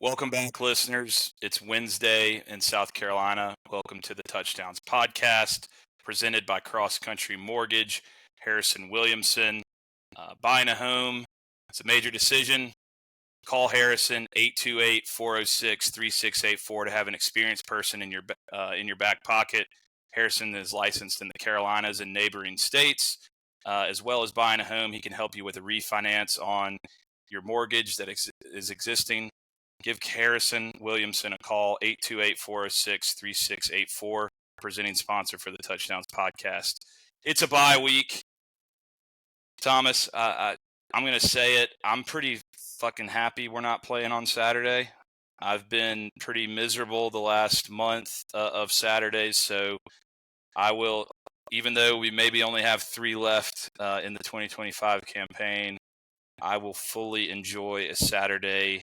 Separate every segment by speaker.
Speaker 1: Welcome back, listeners. It's Wednesday in South Carolina. Welcome to the Touchdowns podcast, presented by Cross Country Mortgage, Harrison Williamson. Buying a home, it's a major decision. Call Harrison, 828-406-3684 to have an experienced person in your back pocket. Harrison is licensed in the Carolinas and neighboring states. As well as buying a home, he can help you with a refinance on your mortgage that is existing. Give Harrison Williamson a call, 828-406-3684, presenting sponsor for the Touchdowns podcast. It's a bye week. Thomas, I'm going to say it. I'm pretty fucking happy we're not playing on Saturday. I've been pretty miserable the last month of Saturdays, so I will, even though we maybe only have 3 left in the 2025 campaign, I will fully enjoy a Saturday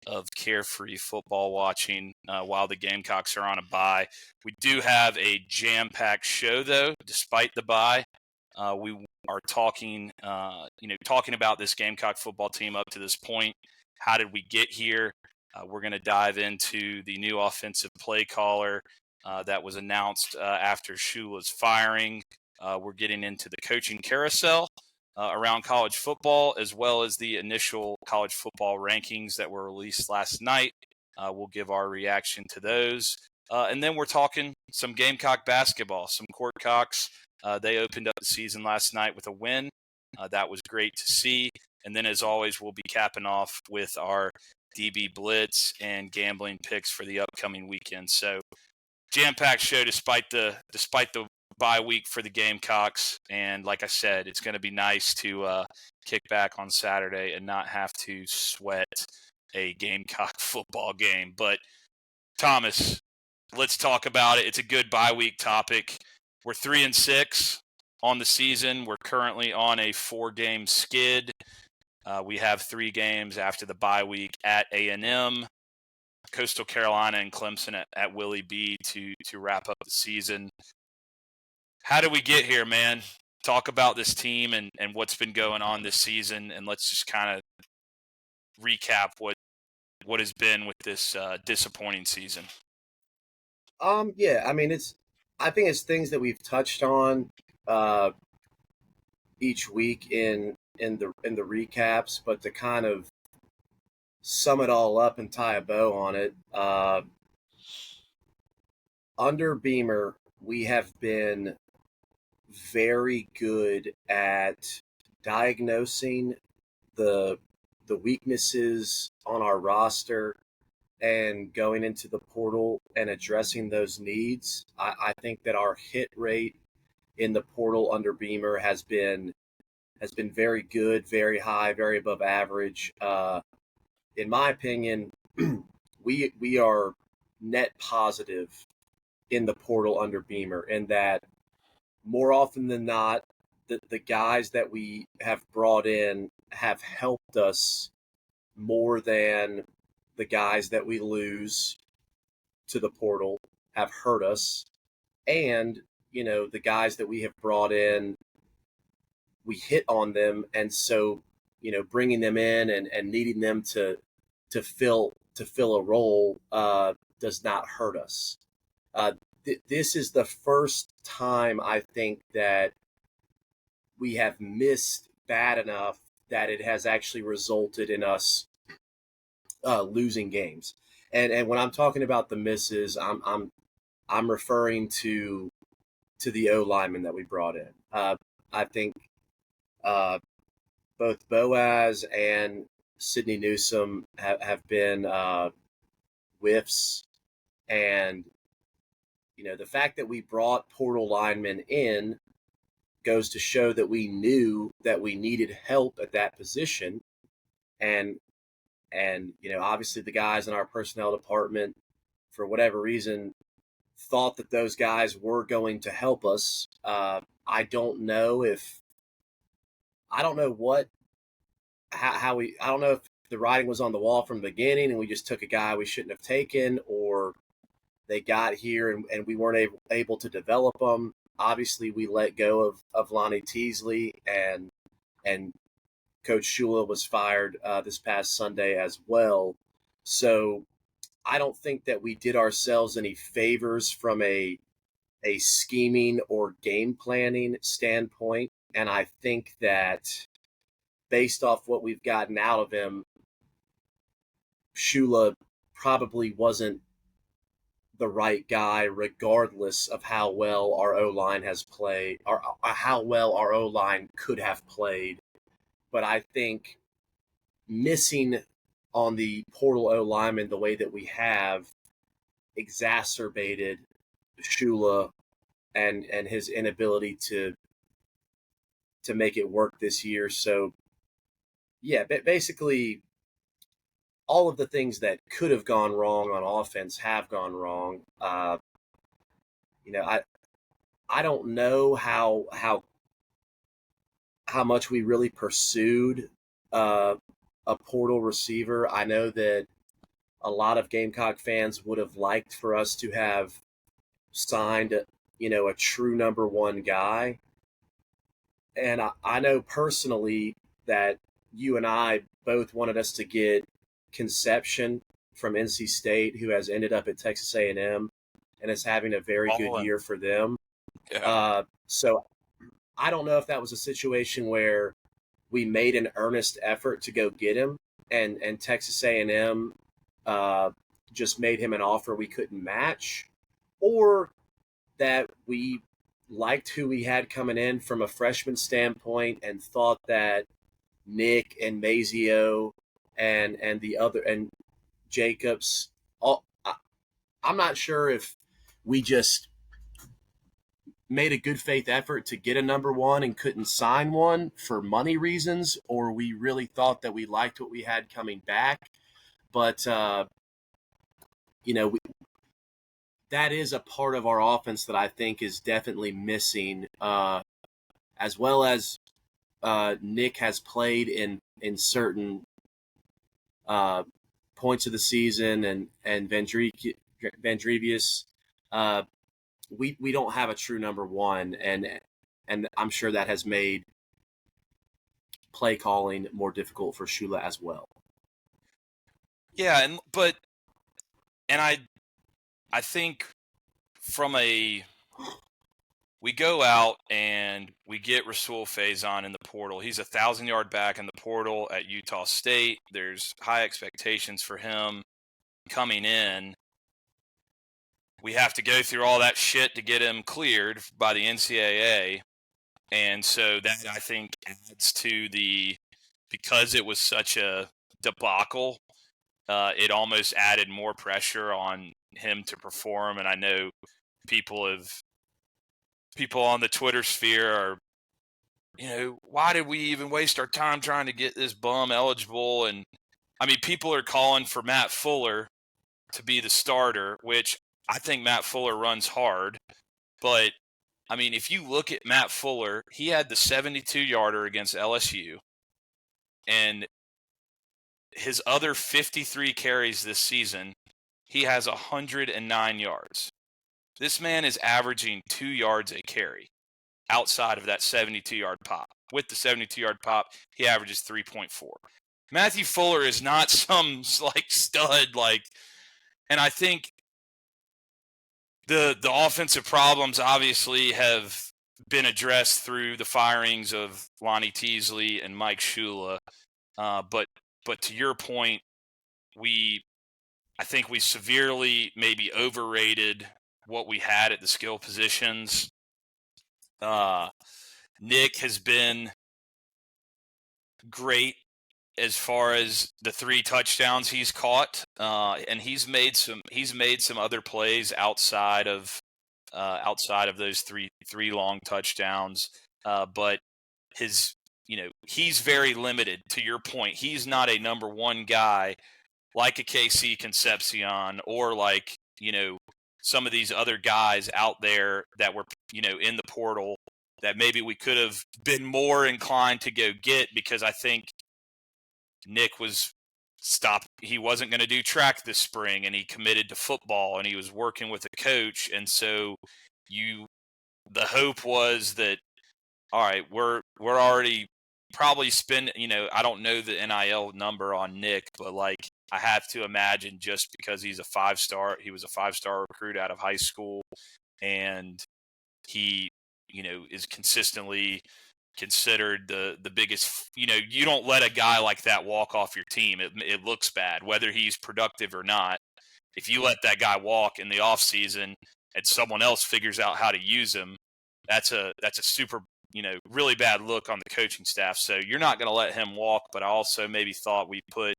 Speaker 1: of carefree football watching while the Gamecocks are on a bye. We do have a jam-packed show, though, despite the bye. We are talking about this Gamecock football team up to this point. How did we get here? We're going to dive into the new offensive play caller that was announced after Shula's firing. We're getting into the coaching carousel around college football, as well as the initial college football rankings that were released last night. We'll give our reaction to those. And then we're talking some Gamecock basketball, some Courtcocks. They opened up the season last night with a win. That was great to see. And then, as always, we'll be capping off with our DB Blitz and gambling picks for the upcoming weekend. So, jam-packed show despite the bye week for the Gamecocks. And like I said, it's going to be nice to kick back on Saturday and not have to sweat a Gamecock football game. But, Thomas, let's talk about it. It's a good bye week topic. We're 3-6 on the season. We're currently on a 4-game skid. We have 3 games after the bye week at A&M, Coastal Carolina, and Clemson at Willie B to wrap up the season. How did we get here, man? Talk about this team and what's been going on this season, and let's just kind of recap what has been with this disappointing season.
Speaker 2: Yeah, I mean, I think it's things that we've touched on each week in the recaps, but to kind of sum it all up and tie a bow on it, under Beamer, we have been very good at diagnosing the weaknesses on our roster and going into the portal and addressing those needs. I think that our hit rate in the portal under Beamer has been very good, very high, very above average. In my opinion, we are net positive in the portal under Beamer, in that more often than not, the guys that we have brought in have helped us more than the guys that we lose to the portal have hurt us. And, the guys that we have brought in, we hit on them. And so, bringing them in and needing them to fill a role does not hurt us. This is the first time, I think, that we have missed bad enough that it has actually resulted in us losing games. And when I'm talking about the misses, I'm referring to the O linemen that we brought in. I think both Boaz and Sidney Newsome have been whiffs, and the fact that we brought portal linemen in goes to show that we knew that we needed help at that position. And obviously the guys in our personnel department, for whatever reason, thought that those guys were going to help us. I don't know if the writing was on the wall from the beginning and we just took a guy we shouldn't have taken, or they got here and we weren't able to develop them. Obviously, we let go of Lonnie Teasley, and Coach Shula was fired this past Sunday as well. So I don't think that we did ourselves any favors from a scheming or game planning standpoint. And I think that based off what we've gotten out of him, Shula probably wasn't the right guy, regardless of how well our O line has played, or how well our O line could have played. But I think missing on the portal O lineman the way that we have exacerbated Shula and his inability to make it work this year. So yeah, basically all of the things that could have gone wrong on offense have gone wrong. I don't know how much we really pursued a portal receiver. I know that a lot of Gamecock fans would have liked for us to have signed, a true number one guy. And I know personally that you and I both wanted us to get Conception from NC State, who has ended up at Texas A&M and is having a very good year for them.
Speaker 1: Yeah.
Speaker 2: So I don't know if that was a situation where we made an earnest effort to go get him, and Texas A&M just made him an offer we couldn't match, or that we liked who we had coming in from a freshman standpoint and thought that Nick and Mazio and the other and Jacobs. I'm not sure if we just made a good faith effort to get a number one and couldn't sign one for money reasons, or we really thought that we liked what we had coming back. But that is a part of our offense that I think is definitely missing, as well as Nick has played in certain points of the season, and Vandrivius, we don't have a true number one, and I'm sure that has made play calling more difficult for Shula as well.
Speaker 1: Yeah, and I think we go out and we get Rasul Faison in the portal. He's 1,000-yard back in the portal at Utah State. There's high expectations for him coming in. We have to go through all that shit to get him cleared by the NCAA. And so that, I think, adds to because it was such a debacle, it almost added more pressure on him to perform. And I know people on the Twitter sphere are, why did we even waste our time trying to get this bum eligible? And I mean, people are calling for Matt Fuller to be the starter, which I think Matt Fuller runs hard. But I mean, if you look at Matt Fuller, he had the 72-yarder against LSU, and his other 53 carries this season, he has 109 yards. This man is averaging 2 yards a carry outside of that 72-yard pop. With the 72-yard pop, he averages 3.4. Matthew Fuller is not some stud, and I think the offensive problems obviously have been addressed through the firings of Lonnie Teasley and Mike Shula. But to your point, I think we severely maybe overrated what we had at the skill positions. Nick has been great as far as the 3 touchdowns he's caught, and he's made some other plays outside of those three long touchdowns. But he's very limited. To your point, he's not a number one guy like a KC Concepcion or some of these other guys out there that were in the portal that maybe we could have been more inclined to go get, because I think Nick was he wasn't going to do track this spring, and he committed to football, and he was working with a coach. And so the hope was that, all right, we're already probably spend, I don't know the NIL number on Nick, but like I have to imagine just because he was a 5-star recruit out of high school, and he, is consistently considered the biggest, you don't let a guy like that walk off your team. It looks bad, whether he's productive or not. If you let that guy walk in the offseason and someone else figures out how to use him, that's a super, really bad look on the coaching staff. So you're not going to let him walk. But I also maybe thought we put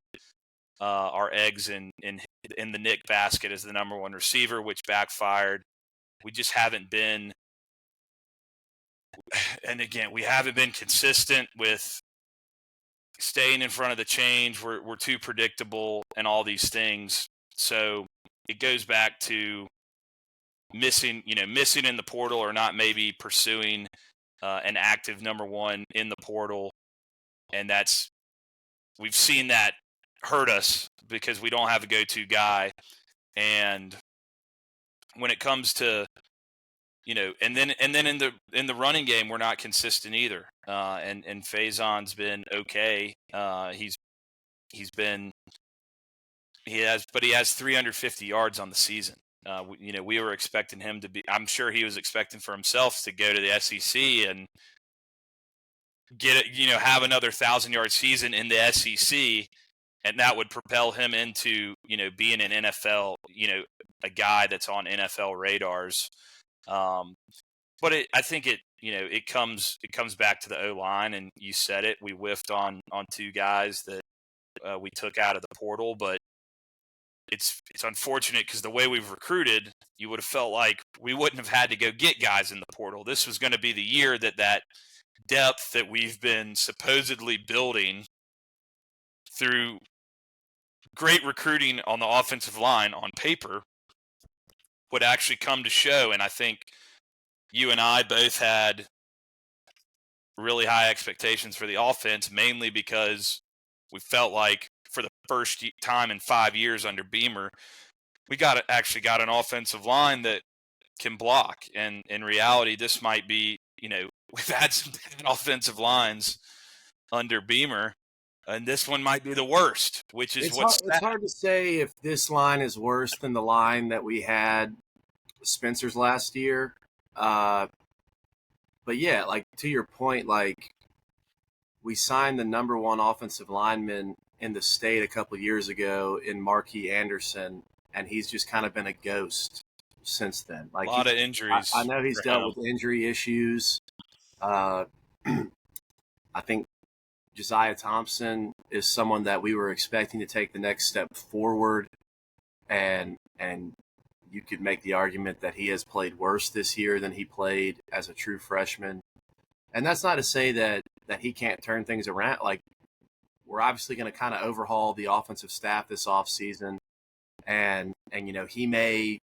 Speaker 1: our eggs in the Nick basket as the number one receiver, which backfired. We just haven't been, and again, we haven't been consistent with staying in front of the change. We're too predictable and all these things. So it goes back to missing in the portal, or not maybe pursuing an active number one in the portal. And we've seen that hurt us because we don't have a go-to guy. And when it comes to, and then in the running game, we're not consistent either. And Faison's been okay. He has 350 yards on the season. We were expecting him to be, I'm sure he was expecting for himself to go to the SEC and get it, have another 1,000-yard season in the SEC, and that would propel him into, being an NFL, a guy that's on NFL radars. But I think it comes back to the O-line, and you said it. We whiffed on two guys that we took out of the portal, but it's unfortunate because the way we've recruited, you would have felt like we wouldn't have had to go get guys in the portal. This was going to be the year that depth that we've been supposedly building through great recruiting on the offensive line on paper would actually come to show. And I think you and I both had really high expectations for the offense, mainly because we felt like for the first time in 5 years under Beamer, we actually got an offensive line that can block. And in reality, this might be, we've had some bad offensive lines under Beamer, and this one might be the worst, which is
Speaker 2: it's hard to say if this line is worse than the line that we had Spencer's last year. But yeah, like to your point, like we signed the number one offensive lineman in the state a couple of years ago in Marquis Anderson, and he's just kind of been a ghost since then. Like
Speaker 1: a lot of injuries.
Speaker 2: I know he's dealt with injury issues. I think Josiah Thompson is someone that we were expecting to take the next step forward, and you could make the argument that he has played worse this year than he played as a true freshman. And that's not to say that he can't turn things around. Like, we're obviously going to kind of overhaul the offensive staff this offseason, and the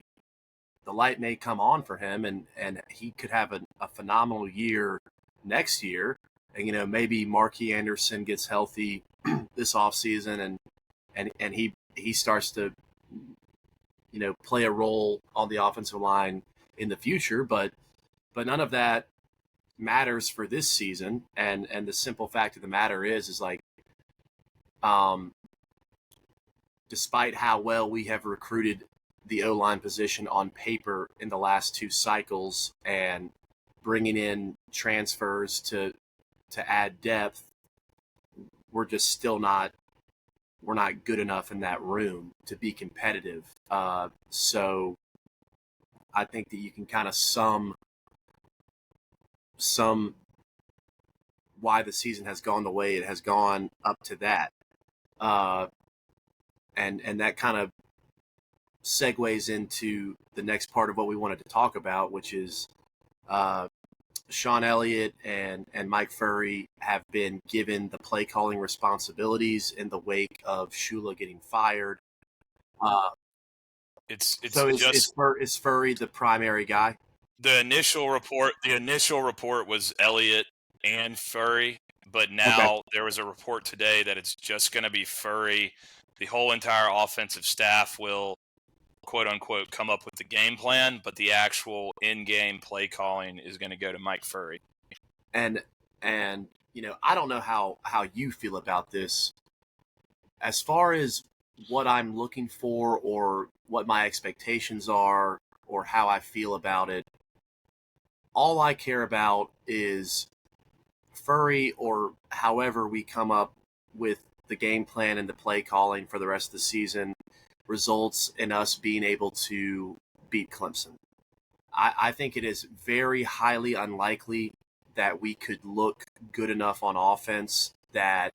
Speaker 2: light may come on for him, and he could have a phenomenal year next year. And maybe Marquis Anderson gets healthy this offseason, and he starts to play a role on the offensive line in the future. But none of that matters for this season. And the simple fact of the matter is like, despite how well we have recruited the O-line position on paper in the last two cycles and bringing in transfers to add depth, we're just still not good enough in that room to be competitive. So I think that you can kind of sum why the season has gone the way it has gone up to that. And that kind of segues into the next part of what we wanted to talk about, which is Sean Elliott and Mike Furry have been given the play calling responsibilities in the wake of Shula getting fired. Is Furry the primary guy?
Speaker 1: The initial report was Elliott and Furry, but now there was a report today that it's just going to be Furry. The whole entire offensive staff will, quote unquote, come up with the game plan, but the actual in-game play calling is going to go to Mike Furry.
Speaker 2: And I don't know how you feel about this. As far as what I'm looking for or what my expectations are or how I feel about it, all I care about is Furry, or however we come up with the game plan and the play calling for the rest of the season, results in us being able to beat Clemson. I think it is very highly unlikely that we could look good enough on offense that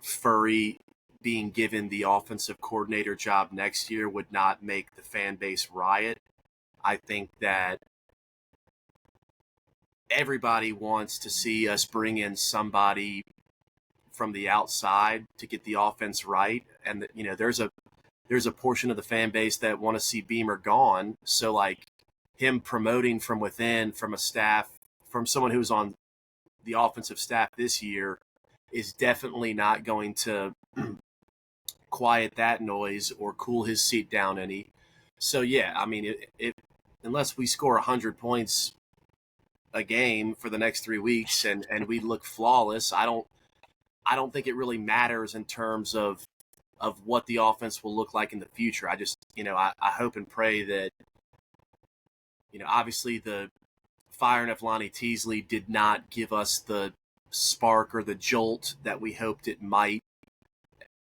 Speaker 2: Furry being given the offensive coordinator job next year would not make the fan base riot. I think that everybody wants to see us bring in somebody from the outside to get the offense right, and there's a portion of the fan base that want to see Beamer gone. So like him promoting from within, from a staff, from someone who's on the offensive staff this year, is definitely not going to quiet that noise or cool his seat down any. So yeah, I mean, unless we score 100 points a game for the next 3 weeks and we look flawless, I don't think it really matters in terms of what the offense will look like in the future. I just, I hope and pray that, obviously the firing of Lonnie Teasley did not give us the spark or the jolt that we hoped it might,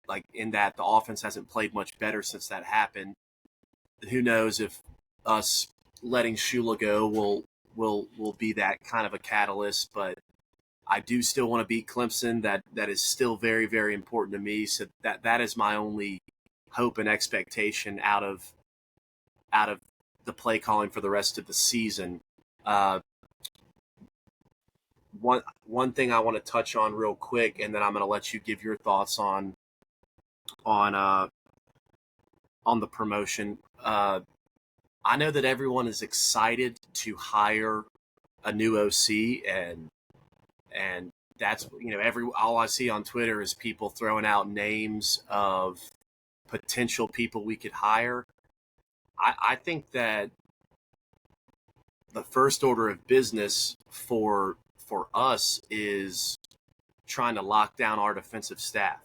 Speaker 2: like in that the offense hasn't played much better since that happened. Who knows if us letting Shula go will be that kind of a catalyst, but I do still want to beat Clemson. That is still very, very important to me. So that is my only hope and expectation out of the play calling for the rest of the season. One thing I want to touch on real quick, and then I'm going to let you give your thoughts on the promotion. I know that everyone is excited to hire a new OC, and that's all I see on Twitter is people throwing out names of potential people we could hire. I think that the first order of business for us is trying to lock down our defensive staff.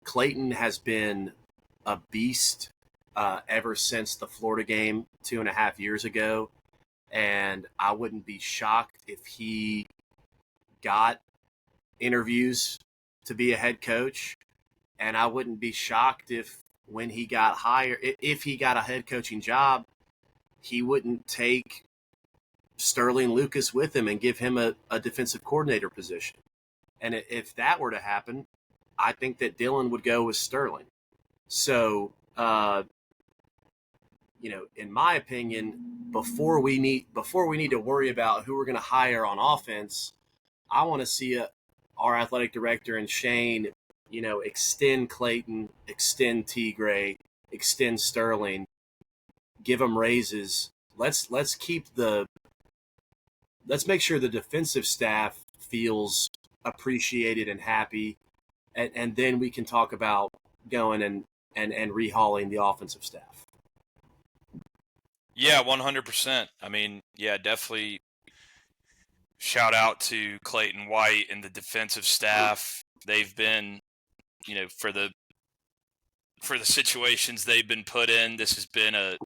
Speaker 2: Clayton has been a beast ever since the Florida game 2.5 years ago. And I wouldn't be shocked if he got interviews to be a head coach. And I wouldn't be shocked if when he got hired, if he got a head coaching job, he wouldn't take Sterling Lucas with him and give him a defensive coordinator position. And if that were to happen, I think that Dylan would go with Sterling. So, in my opinion, before we need to worry about who we're going to hire on offense, I want to see our athletic director and Shane, extend Clayton, extend T. Gray, extend Sterling, give them raises. Let's make sure the defensive staff feels appreciated and happy, and then we can talk about going and rehauling the offensive staff.
Speaker 1: Yeah, 100%. I mean, yeah, definitely shout out to Clayton White and the defensive staff. They've been, for the situations they've been put in, this has been a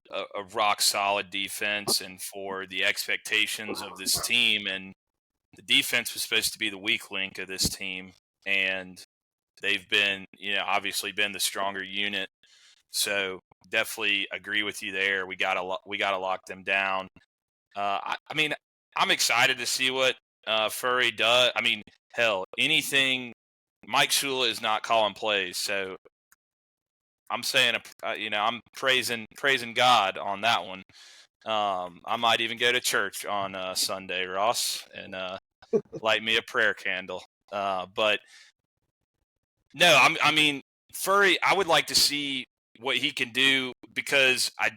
Speaker 1: rock solid defense, and for the expectations of this team. And the defense was supposed to be the weak link of this team, and they've been, obviously been the stronger unit. So definitely agree with you there. We gotta lock them down. I mean, I'm excited to see what Furry does. I mean, hell, anything. Mike Shula is not calling plays, so I'm saying, I'm praising God on that one. I might even go to church on Sunday, Ross, and light me a prayer candle. But no, I mean, Furry, I would like to see what he can do, because I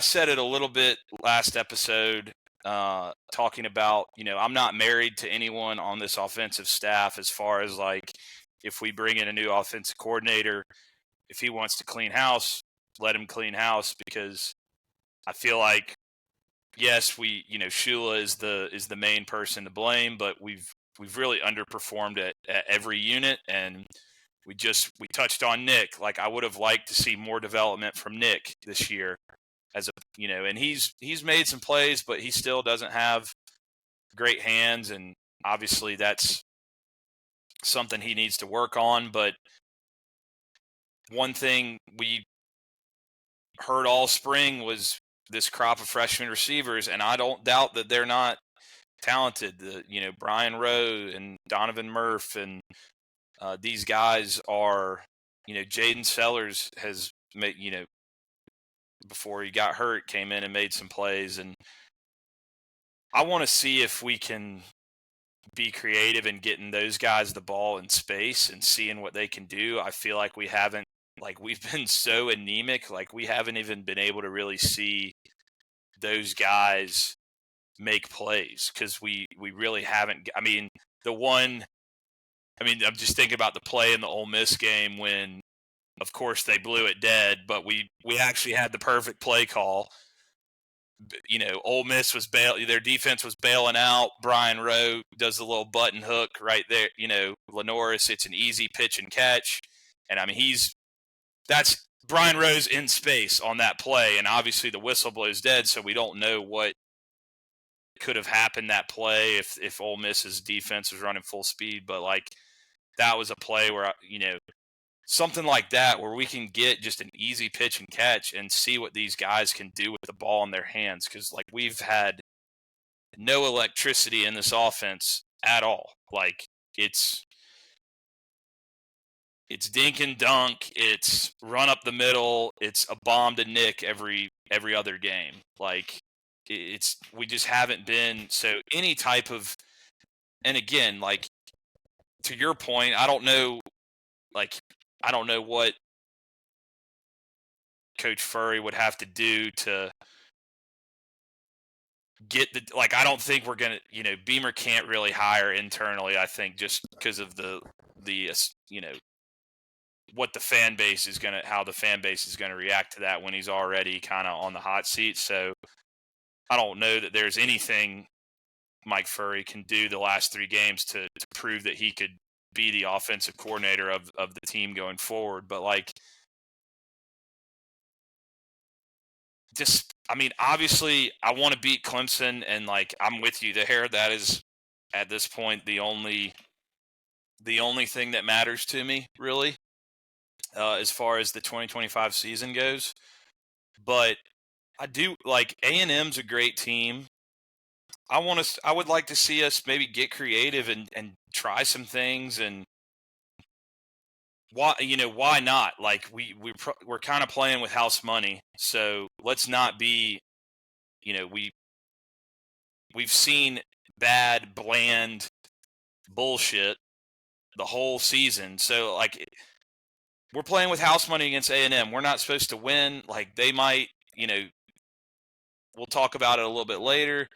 Speaker 1: said it a little bit last episode, talking about, I'm not married to anyone on this offensive staff as far as like if we bring in a new offensive coordinator, if he wants to clean house, let him clean house, because I feel like yes, Shula is the main person to blame, but we've really underperformed at every unit, and we touched on Nick. Like, I would have liked to see more development from Nick this year, and he's made some plays, but he still doesn't have great hands, and obviously that's something he needs to work on. But one thing we heard all spring was this crop of freshman receivers, and I don't doubt that they're not talented. Brian Rowe and Donovan Murph and these guys are, Jaden Sellers has made, before he got hurt, came in and made some plays. And I want to see if we can be creative in getting those guys the ball in space and seeing what they can do. I feel like we've been so anemic. Like, we haven't even been able to really see those guys make plays because we really haven't. I'm just thinking about the play in the Ole Miss game when, of course, they blew it dead, but we actually had the perfect play call. Ole Miss their defense was bailing out. Brian Rowe does the little button hook right there. Lenoris, it's an easy pitch and catch. And that's Brian Rowe's in space on that play. And obviously the whistle blows dead, so we don't know what could have happened that play if Ole Miss's defense was running full speed. But that was a play where, something like that where we can get just an easy pitch and catch and see what these guys can do with the ball in their hands. Because we've had no electricity in this offense at all. It's dink and dunk. It's run up the middle. It's a bomb to Nick every other game. We just haven't been. So any type of, and again, to your point, I don't know what Coach Furry would have to do to get I don't think we're going to, Beamer can't really hire internally, I think, just because of the what the fan base is how the fan base is going to react to that when he's already kind of on the hot seat. So I don't know that there's anything Mike Furry can do the last 3 games to prove that he could be the offensive coordinator of the team going forward. But obviously I want to beat Clemson, and I'm with you there. That is at this point the only thing that matters to me, really, as far as the 2025 season goes. But I do A&M's a great team. I would like to see us maybe get creative and try some things. And why not? We're kind of playing with house money, so let's not be, we've seen bad, bland bullshit the whole season. So we're playing with house money against A&M. We're not supposed to win. They might, we'll talk about it a little bit later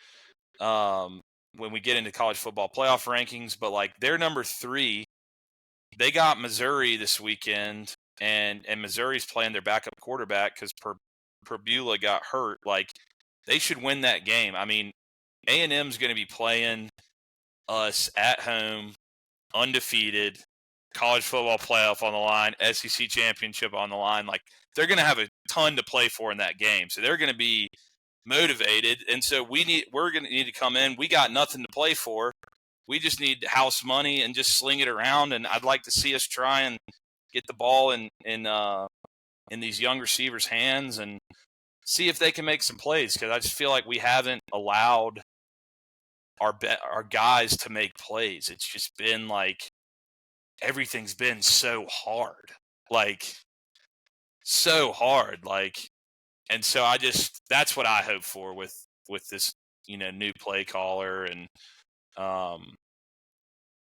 Speaker 1: when we get into college football playoff rankings. But they're number 3. They got Missouri this weekend, and Missouri's playing their backup quarterback because Perbula got hurt. They should win that game. A&M's going to be playing us at home, undefeated, college football playoff on the line, SEC championship on the line. They're going to have a ton to play for in that game. So they're going to be motivated. And so we're going to need to come in. We got nothing to play for. We just need house money and just sling it around. And I'd like to see us try and get the ball in these young receivers' hands and see if they can make some plays. Because I just feel like we haven't allowed our guys to make plays. It's just been everything's been so hard, so hard. And so that's what I hope for with this, new play caller. And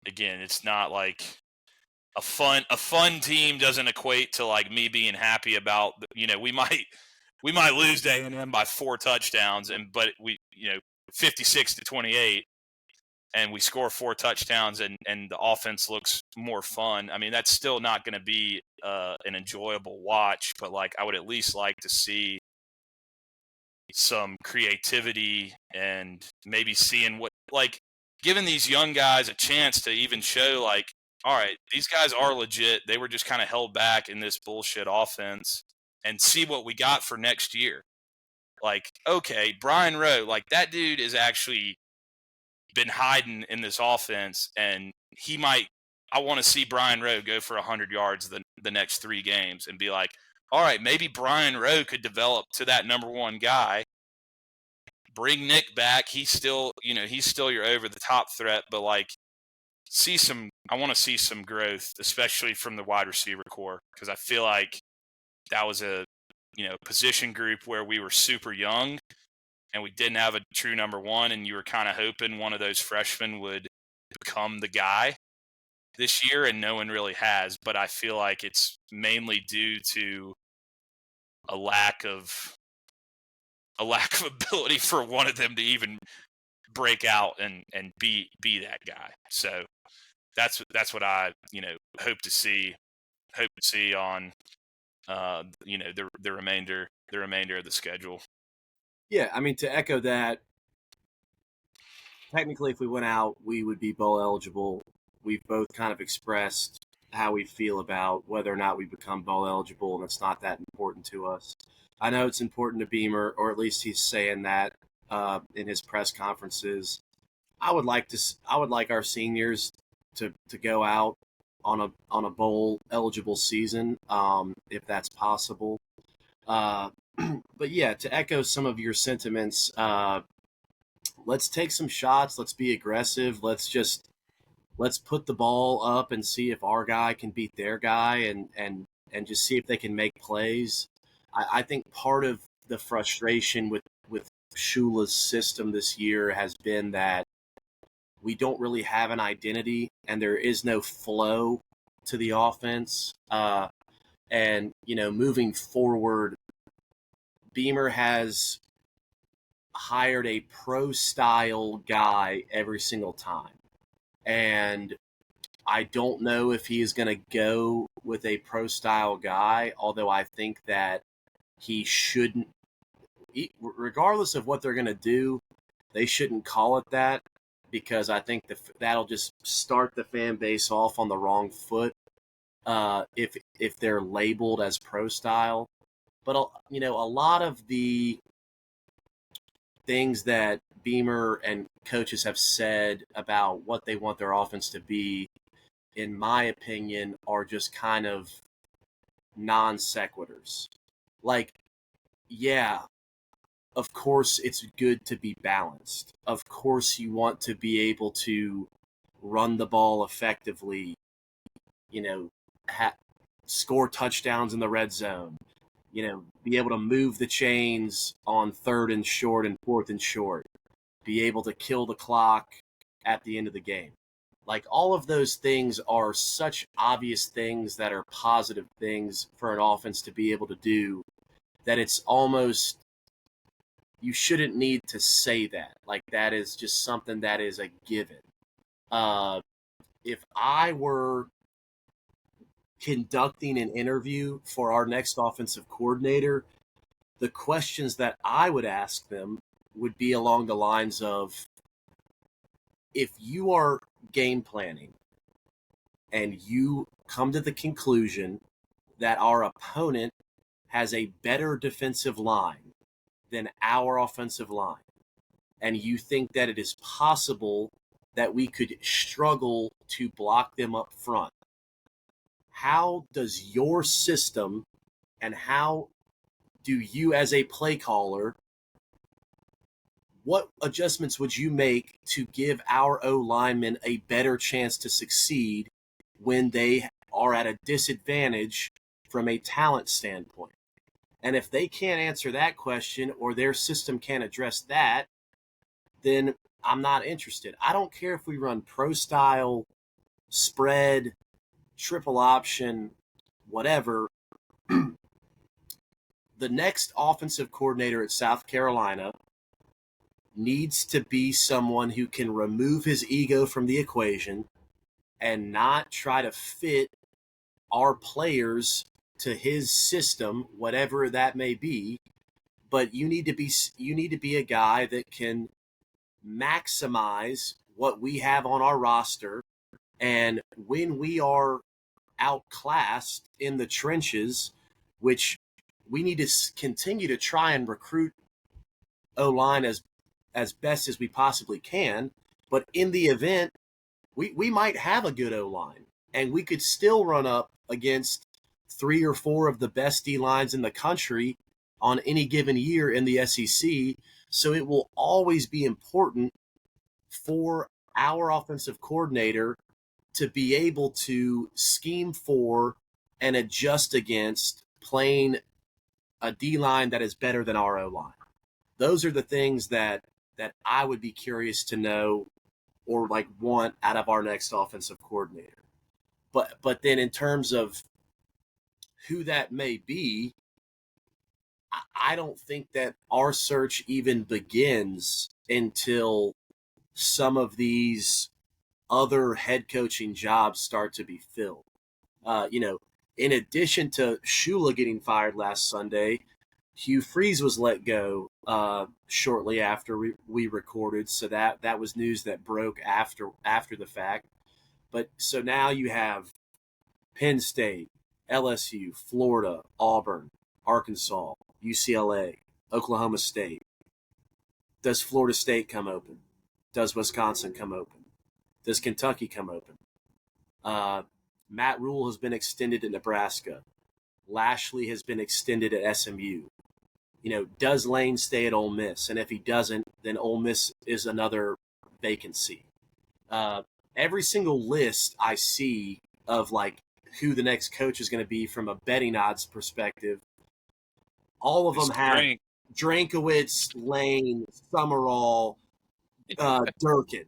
Speaker 1: again, it's not a fun team doesn't equate to me being happy about, we might lose to A&M by 4 touchdowns, but we, 56-28, and we score 4 touchdowns and the offense looks more fun. That's still not going to be an enjoyable watch, but I would at least like to see some creativity and maybe seeing giving these young guys a chance to even show all right, these guys are legit. They were just kind of held back in this bullshit offense, and see what we got for next year. Okay, Brian Rowe, that dude is actually been hiding in this offense, and I want to see Brian Rowe go for 100 yards the next 3 games and be like, all right, maybe Brian Rowe could develop to that number 1 guy. Bring Nick back. He's still your over-the-top threat, but I want to see some growth, especially from the wide receiver core, because I feel like that was a position group where we were super young and we didn't have a true number 1, and you were kind of hoping one of those freshmen would become the guy this year, and no one really has. But I feel like it's mainly due to a lack of ability for one of them to even break out and be that guy. So that's what I hope to see on the remainder of the schedule.
Speaker 2: Yeah, I mean, to echo that, technically if we went out, we would be bowl eligible. We've both kind of expressed how we feel about whether or not we become bowl eligible, and it's not that important to us. I know it's important to Beamer, or at least he's saying that in his press conferences. I would like our seniors to go out on a bowl eligible season, if that's possible. But yeah, to echo some of your sentiments, let's take some shots. Let's be aggressive. Let's put the ball up and see if our guy can beat their guy, and just see if they can make plays. I think part of the frustration with Shula's system this year has been that we don't really have an identity, and there is no flow to the offense. And moving forward, Beamer has hired a pro-style guy every single time. And I don't know if he is going to go with a pro-style guy, although I think that he shouldn't, regardless of what they're going to do, they shouldn't call it that, because I think that'll just start the fan base off on the wrong foot if they're labeled as pro-style. But a lot of the things that Beamer and coaches have said about what they want their offense to be, in my opinion, are just kind of non sequiturs. Yeah, of course it's good to be balanced. Of course you want to be able to run the ball effectively, score touchdowns in the red zone, be able to move the chains on 3rd and short and 4th and short, be able to kill the clock at the end of the game. All of those things are such obvious things that are positive things for an offense to be able to do, that it's almost, you shouldn't need to say that. That is just something that is a given. If I were conducting an interview for our next offensive coordinator, the questions that I would ask them would be along the lines of, if you are game planning and you come to the conclusion that our opponent has a better defensive line than our offensive line, and you think that it is possible that we could struggle to block them up front, how does your system, and how do you as a play caller, what adjustments would you make to give our O-linemen a better chance to succeed when they are at a disadvantage from a talent standpoint? And if they can't answer that question, or their system can't address that, then I'm not interested. I don't care if we run pro style, spread, triple option, whatever. The next offensive coordinator at South Carolina needs to be someone who can remove his ego from the equation and not try to fit our players to his system, whatever that may be, but you need to be a guy that can maximize what we have on our roster. And when we are outclassed in the trenches, which we need to continue to try and recruit O-line as best as we possibly can. But in the event, we might have a good O-line, and we could still run up against 3 or 4 of the best D-lines in the country on any given year in the SEC. So it will always be important for our offensive coordinator to be able to scheme for and adjust against playing a D-line that is better than our O-line. Those are the things that I would be curious to know or want out of our next offensive coordinator. But then in terms of who that may be, I don't think that our search even begins until some of these other head coaching jobs start to be filled. In addition to Shula getting fired last Sunday, Hugh Freeze was let go shortly after we recorded, so that was news that broke after the fact. But so now you have Penn State, LSU, Florida, Auburn, Arkansas, UCLA, Oklahoma State. Does Florida State come open? Does Wisconsin come open? Does Kentucky come open? Matt Rule has been extended at Nebraska. Lashley has been extended at SMU. Does Lane stay at Ole Miss? And if he doesn't, then Ole Miss is another vacancy. Every single list I see of who the next coach is going to be from a betting odds perspective, all of them have Drankowitz, Lane, Summerall, Durkin.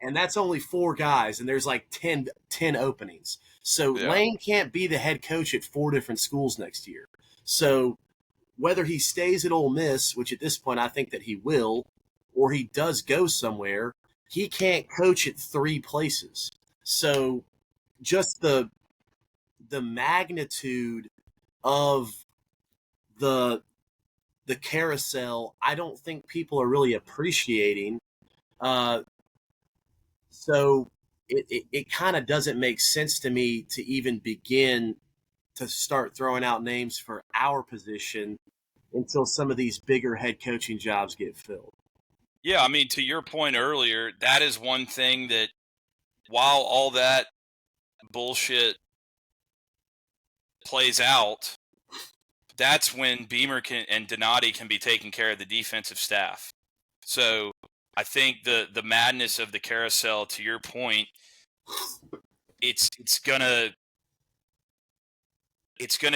Speaker 2: And that's only 4 guys, and there's 10 openings. So yeah. Lane can't be the head coach at 4 different schools next year. So whether he stays at Ole Miss, which at this point I think that he will, or he does go somewhere, he can't coach at 3 places. So just the magnitude of the carousel, I don't think people are really appreciating. So it kind of doesn't make sense to me to even begin to start throwing out names for our position until some of these bigger head coaching jobs get filled.
Speaker 1: Yeah, I mean, to your point earlier, that is one thing that while all that bullshit plays out, that's when Beamer and Donati can be taking care of the defensive staff. So I think the madness of the carousel, to your point, it's gonna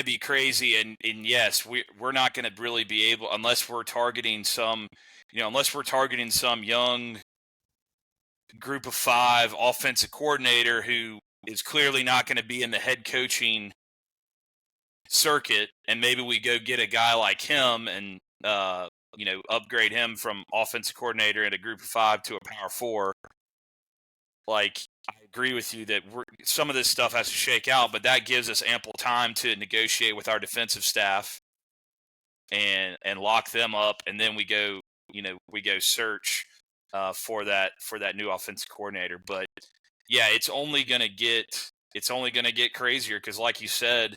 Speaker 1: be crazy, and yes, we're not gonna really be able, unless we're targeting some young group of 5 offensive coordinator who is clearly not going to be in the head coaching circuit, and maybe we go get a guy like him and upgrade him from offensive coordinator in a group of 5 to a power 4. I agree with you that some of this stuff has to shake out, but that gives us ample time to negotiate with our defensive staff and lock them up, and then we go search for that new offensive coordinator. But yeah, it's only gonna get crazier because, like you said,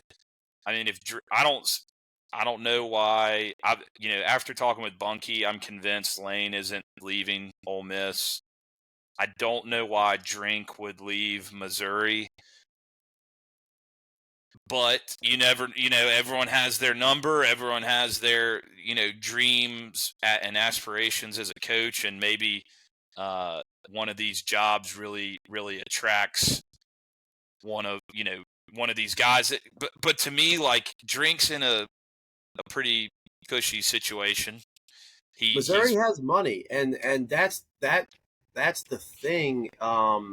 Speaker 1: I mean, I don't know why. After talking with Bunky, I'm convinced Lane isn't leaving Ole Miss. I don't know why Drink would leave Missouri, but everyone has their number. Everyone has their, dreams and aspirations as a coach, and maybe one of these jobs really, really attracts one of these guys. But to me, Drink's in a pretty cushy situation.
Speaker 2: Missouri has money, and that's the thing. I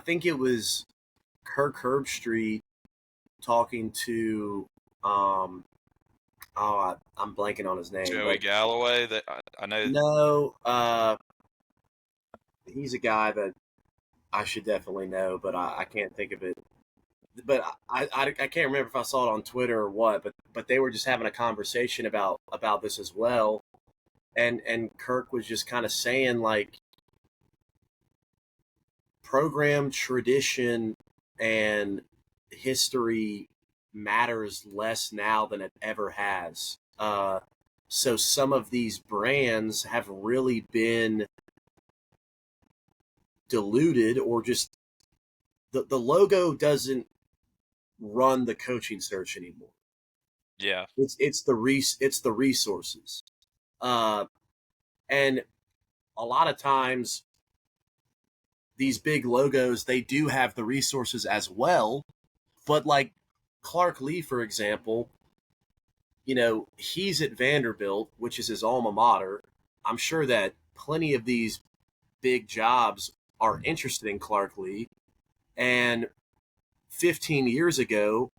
Speaker 2: think it was Kirk Herbstreit talking to I'm blanking on his name.
Speaker 1: Joey Galloway. That I know.
Speaker 2: No, he's a guy that I should definitely know, but I can't think of it but I can't remember if I saw it on Twitter or what, but they were just having a conversation about this as well, and Kirk was just kind of saying like program tradition and history matters less now than it ever has. So some of these brands have really been diluted, or just the logo doesn't run the coaching search anymore.
Speaker 1: Yeah.
Speaker 2: It's the resources, uh, and a lot of times these big logos, they do have the resources as well, but like Clark Lee, for example, he's at Vanderbilt, which is his alma mater. I'm sure that plenty of these big jobs are interested in Clark Lee, and 15 years ago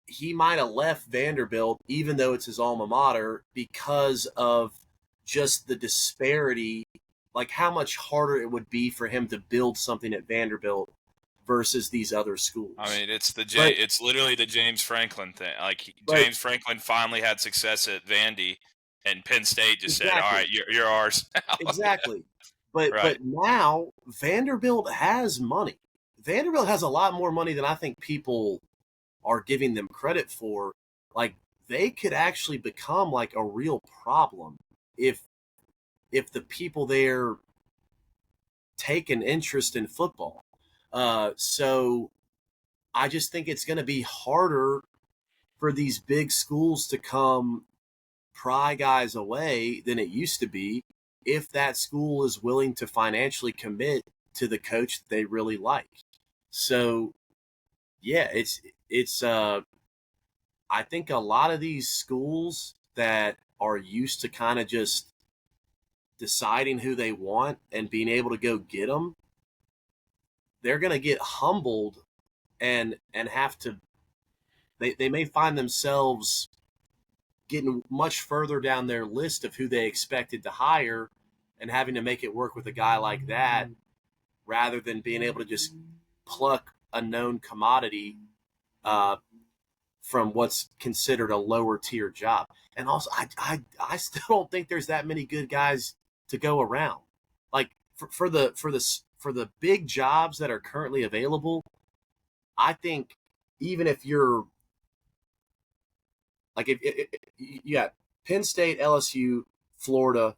Speaker 2: he might have left Vanderbilt, even though it's his alma mater, because of just the disparity, like how much harder it would be for him to build something at Vanderbilt versus these other schools.
Speaker 1: I mean,
Speaker 2: But
Speaker 1: it's literally the James Franklin thing. Like
Speaker 2: but
Speaker 1: James Franklin finally had success at Vandy, and Penn State just said, "All
Speaker 2: exactly,
Speaker 1: right, you're ours now."
Speaker 2: exactly. But
Speaker 1: Right.
Speaker 2: but now Vanderbilt has money. Vanderbilt has a lot more money than I think people are giving them credit for. Like they could actually become like a real problem if the people there take an interest in football. So I just think it's going to be harder for these big schools to come pry guys away than it used to be if that school is willing to financially commit to the coach that they really like. So yeah, it's I think a lot of these schools that are used to kind of just deciding who they want and being able to go get them, they're going to get humbled and have to they may find themselves getting much further down their list of who they expected to hire and having to make it work with a guy like that rather than being able to just pluck a known commodity uh, from what's considered a lower tier job. And also, I still don't think there's that many good guys to go around. Like for the big jobs that are currently available, I think even if you're like if you got Penn State, LSU, Florida,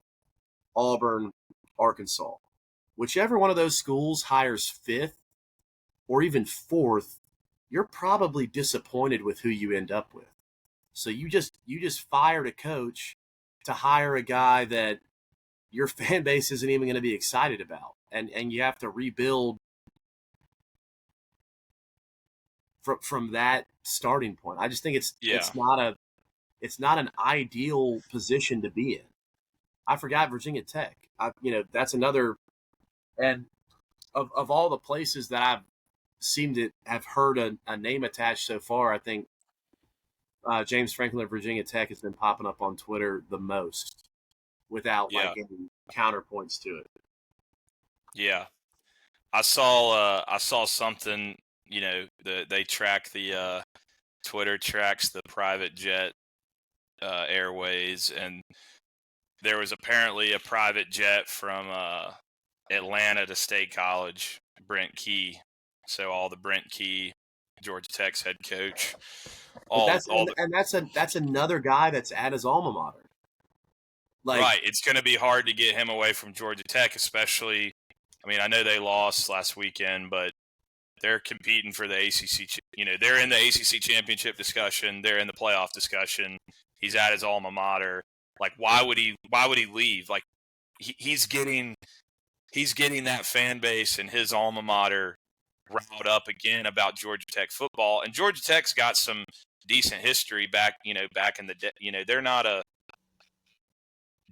Speaker 2: Auburn, Arkansas, whichever one of those schools hires fifth or even fourth, you're probably disappointed with who you end up with. So you just fired a coach to hire a guy that your fan base isn't even going to be excited about, and you have to rebuild from that starting point. I just think
Speaker 1: Yeah.
Speaker 2: it's not an ideal position to be in. I forgot Virginia Tech. That's another, and of all the places that I've seemed to have heard a name attached so far, I think James Franklin of Virginia Tech has been popping up on Twitter the most without
Speaker 1: Yeah.
Speaker 2: like any counterpoints to it.
Speaker 1: Yeah. I saw something. They track Twitter tracks the private jet airways, and there was apparently a private jet from Atlanta to State College, Brent Key. So all the Brent Key, Georgia Tech's head coach,
Speaker 2: But
Speaker 1: all all the
Speaker 2: that's another guy that's at his alma mater. Like
Speaker 1: right. It's going to be hard to get him away from Georgia Tech, especially. I mean, I know they lost last weekend, but they're competing for the ACC. They're in the ACC championship discussion. They're in the playoff discussion. He's at his alma mater. Like, why would he leave? Like, he's getting that fan base and his alma mater riled up again about Georgia Tech football. And Georgia Tech's got some decent history back in the day. They're not a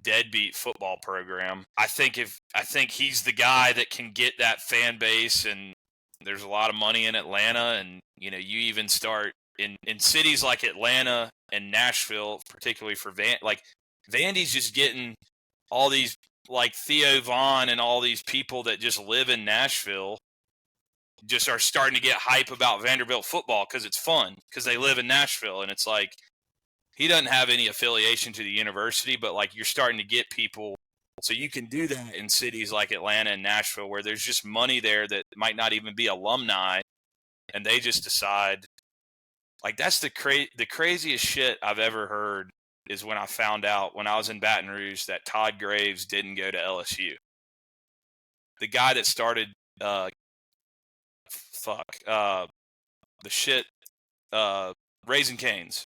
Speaker 1: deadbeat football program. I think he's the guy that can get that fan base, and there's a lot of money in Atlanta, and you even start in cities like Atlanta and Nashville, particularly for Vandy's just getting all these like Theo Vaughn and all these people that just live in Nashville just are starting to get hype about Vanderbilt football because it's fun, because they live in Nashville. And it's like, he doesn't have any affiliation to the university, but like you're starting to get people. So you can do that in cities like Atlanta and Nashville where there's just money there that might not even be alumni, and they just decide. Like, that's the craziest shit I've ever heard is when I found out when I was in Baton Rouge that Todd Graves didn't go to LSU. The guy that started Raising Cane's.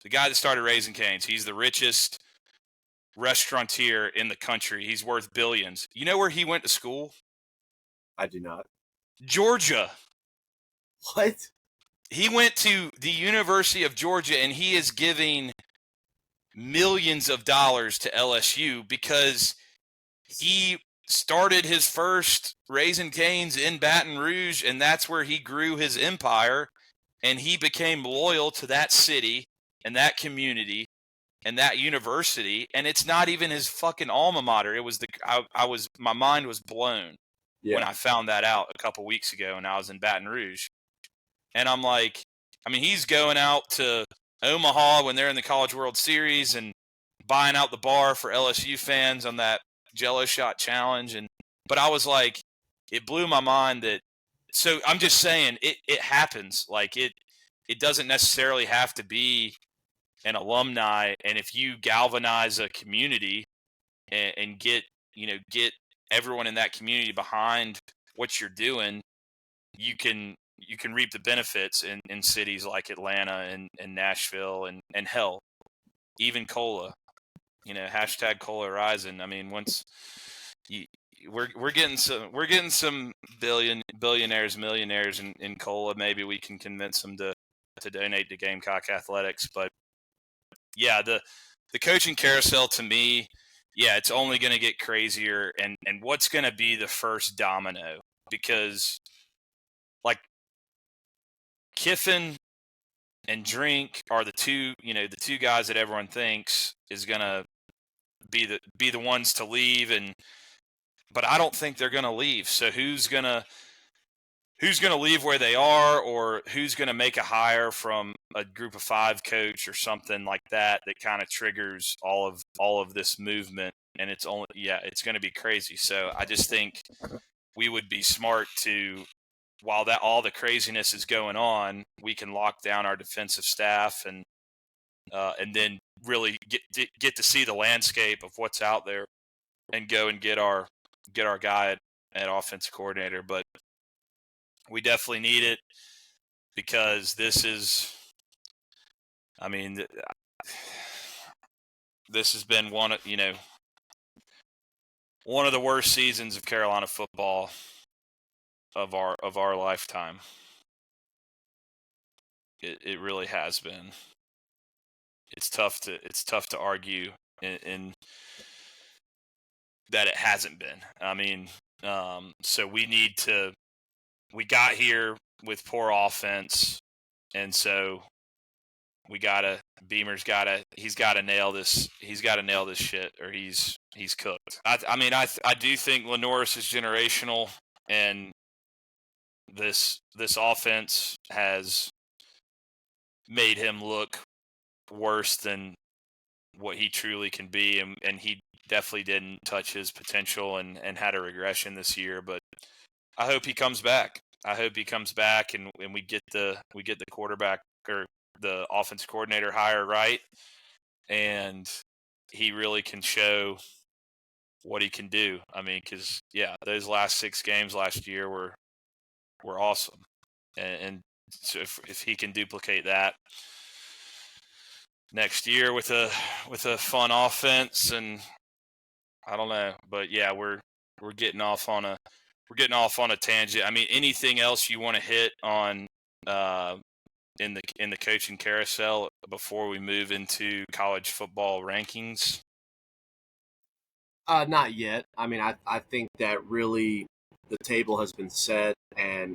Speaker 1: The guy that started Raising Cane's. He's the richest restaurateur in the country. He's worth billions. You know where he went to school?
Speaker 2: I do not.
Speaker 1: Georgia.
Speaker 2: What?
Speaker 1: He went to the University of Georgia, and he is giving millions of dollars to LSU because he started his first Raising Cane's in Baton Rouge, and that's where he grew his empire, and he became loyal to that city and that community and that university, and it's not even his fucking alma mater. It was my mind was blown when I found that out a couple weeks ago, and I was in Baton Rouge. And I'm like, I mean, he's going out to Omaha when they're in the College World Series and buying out the bar for LSU fans on that Jello Shot Challenge. But I was like, it blew my mind that. So I'm just saying, it happens. Like it doesn't necessarily have to be an alumni. And if you galvanize a community and get everyone in that community behind what you're doing, you can reap the benefits in cities like Atlanta and Nashville and hell, even Cola, hashtag Cola Rising. I mean, once we're getting some billionaires, millionaires in Cola, maybe we can convince them to donate to Gamecock Athletics. But yeah, the coaching carousel to me, yeah, it's only going to get crazier. And what's going to be the first domino? Because like Kiffin and Drink are the two guys that everyone thinks is going to be the ones to leave, but I don't think they're going to leave. So who's going to leave where they are, or who's going to make a hire from a group of 5 coach or something like that kind of triggers all of this movement? And it's going to be crazy. So I just think we would be smart to, while that all the craziness is going on, we can lock down our defensive staff and then really get to see the landscape of what's out there and go and get our guy at offensive coordinator. But we definitely need it because this has been one of the worst seasons of Carolina football of our lifetime. It really has been. It's tough to argue in that it hasn't been. I mean, so we got here with poor offense, and so Beamer's got to nail this. He's got to nail this shit, or he's cooked. I do think Lenoris is generational, and this offense has made him look worse than what he truly can be, and he definitely didn't touch his potential and had a regression this year. But I hope he comes back. And we get the quarterback or the offensive coordinator hire right, and he really can show what he can do. I mean, because those last 6 games last year were awesome, and so if he can duplicate that next year with a fun offense, and I don't know, but yeah, we're getting off on a tangent. I mean, anything else you want to hit on in the coaching carousel before we move into college football rankings?
Speaker 2: Not yet. I mean, I think that really the table has been set, and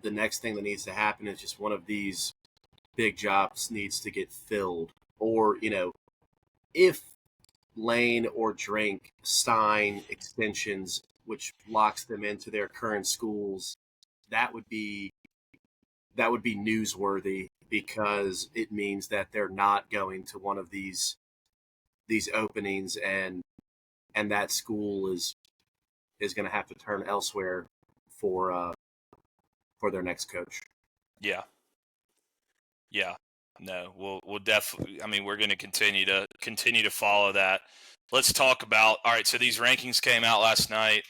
Speaker 2: the next thing that needs to happen is just one of these big jobs needs to get filled. Or, if Lane or Drink sign extensions which locks them into their current schools, that would be newsworthy, because it means that they're not going to one of these openings, and that school is going to have to turn elsewhere for their next coach.
Speaker 1: Yeah. No, we'll definitely. I mean, we're going to continue to follow that. Let's talk about. All right, so these rankings came out last night.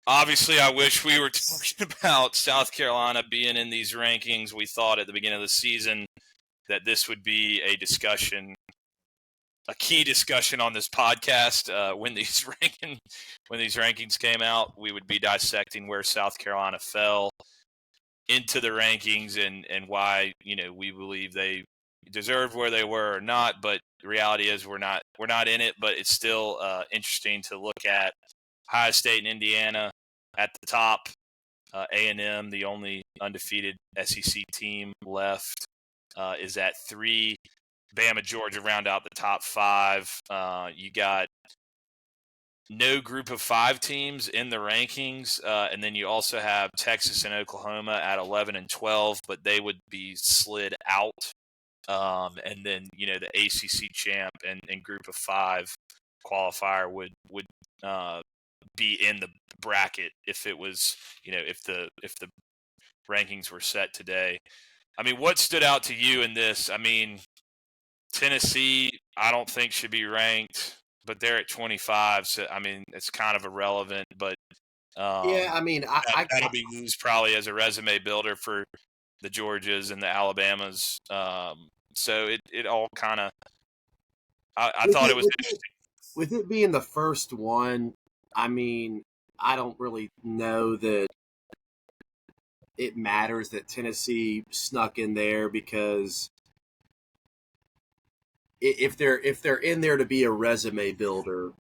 Speaker 1: Obviously, I wish we were talking about South Carolina being in these rankings. We thought at the beginning of the season that this would be a key discussion on this podcast. When these rankings came out, we would be dissecting where South Carolina fell into the rankings and why we believe they deserved where they were or not. But the reality is we're not in it. But it's still interesting to look at Ohio State and Indiana at the top. A&M, the only undefeated SEC team left, is at 3. Bama, Georgia round out the top 5. You got no group of 5 teams in the rankings, and then you also have Texas and Oklahoma at 11 and 12, but they would be slid out. And then the ACC champ and group of 5 qualifier would be in the bracket if it was if the rankings were set today. I mean, what stood out to you in this? I mean, Tennessee, I don't think should be ranked, but they're at 25. So, I mean, it's kind of irrelevant, but
Speaker 2: yeah, I mean,
Speaker 1: that'll be used probably as a resume builder for the Georgias and the Alabamas. So it all kind of, I thought it was interesting.
Speaker 2: With it being the first one, I mean, I don't really know that it matters that Tennessee snuck in there, because if they're in there to be a resume builder,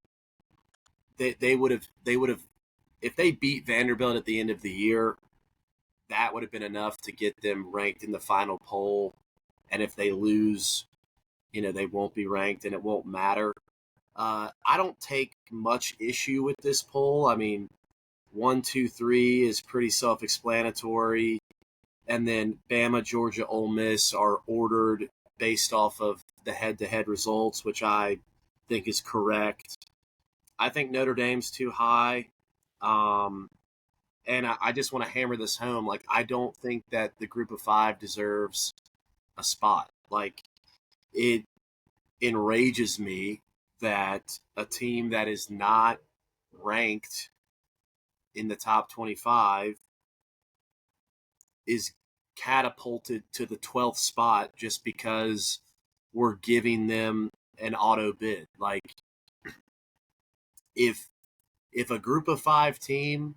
Speaker 2: they would have if they beat Vanderbilt at the end of the year, that would have been enough to get them ranked in the final poll. And if they lose, they won't be ranked and it won't matter. I don't take much issue with this poll. I mean, 1, 2, 3 is pretty self-explanatory. And then Bama, Georgia, Ole Miss are ordered based off of the head-to-head results, which I think is correct. I think Notre Dame's too high. And I just want to hammer this home. Like, I don't think that the group of 5 deserves a spot. Like, it enrages me that a team that is not ranked in the top 25 is catapulted to the 12th spot just because we're giving them an auto bid. Like, if a group of 5 team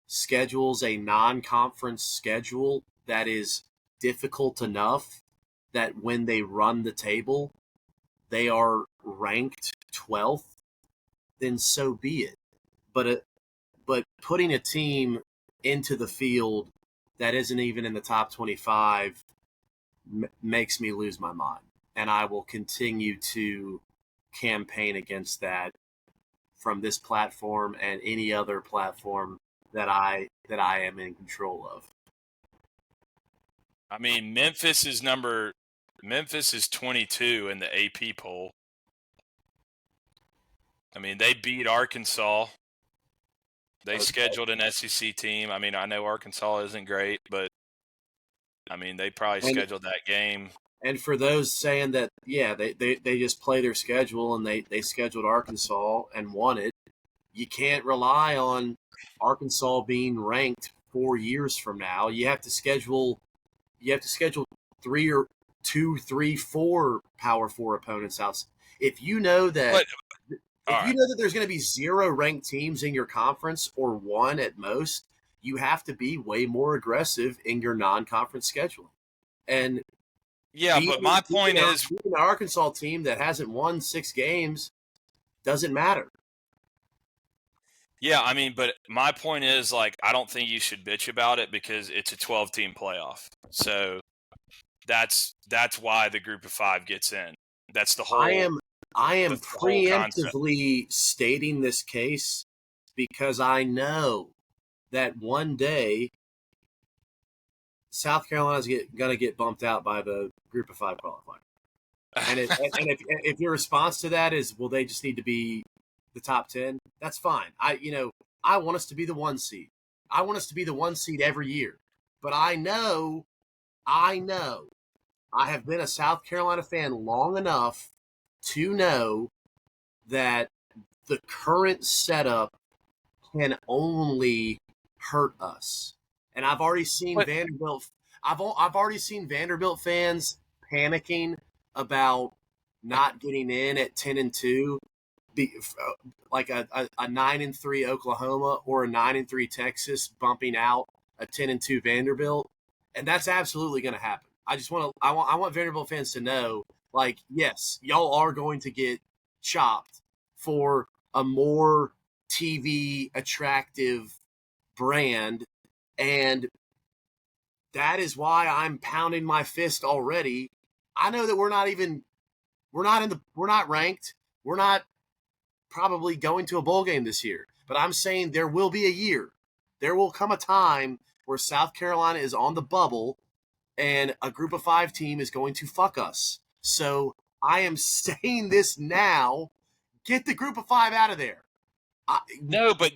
Speaker 2: schedules a non-conference schedule that is difficult enough that when they run the table, they are ranked 12th, then so be it. But putting a team into the field that isn't even in the top 25 makes me lose my mind. And I will continue to campaign against that from this platform and any other platform that I am in control of.
Speaker 1: I mean, Memphis is 22 in the AP poll. I mean, they beat Arkansas. They scheduled an SEC team. I mean, I know Arkansas isn't great, but I mean, they probably scheduled that game.
Speaker 2: And for those saying that, yeah, they just play their schedule and they scheduled Arkansas and won it, you can't rely on Arkansas being ranked 4 years from now. You have to schedule 3 or 2, 3, 4 Power 4 opponents out. If you know that there's going to be 0 ranked teams in your conference, or 1 at most, you have to be way more aggressive in your non-conference scheduling. And
Speaker 1: yeah, but my point is,
Speaker 2: an Arkansas team that hasn't won 6 games doesn't matter.
Speaker 1: Yeah, I mean, but my point is, like, I don't think you should bitch about it because it's a 12-team playoff. So that's why the group of 5 gets in. That's the whole.
Speaker 2: I am preemptively stating this case because I know that one day South Carolina's going to get bumped out by the Group of Five qualifier. And if your response to that is, well, they just need to be the top 10, that's fine. I want us to be the 1 seed. I want us to be the 1 seed every year. But I know I have been a South Carolina fan long enough to know that the current setup can only hurt us. And I've already seen Vanderbilt. I've already seen Vanderbilt fans panicking about not getting in at 10-2, like a 9-3 Oklahoma or a 9-3 Texas bumping out a 10-2 Vanderbilt, and that's absolutely going to happen. I want Vanderbilt fans to know, like, yes, y'all are going to get chopped for a more TV attractive brand, and that is why I'm pounding my fist already. I know that we're not ranked. We're not probably going to a bowl game this year, but I'm saying there will be a year. There will come a time where South Carolina is on the bubble and a Group of 5 team is going to fuck us. So I am saying this now. Get the Group of 5 out of there.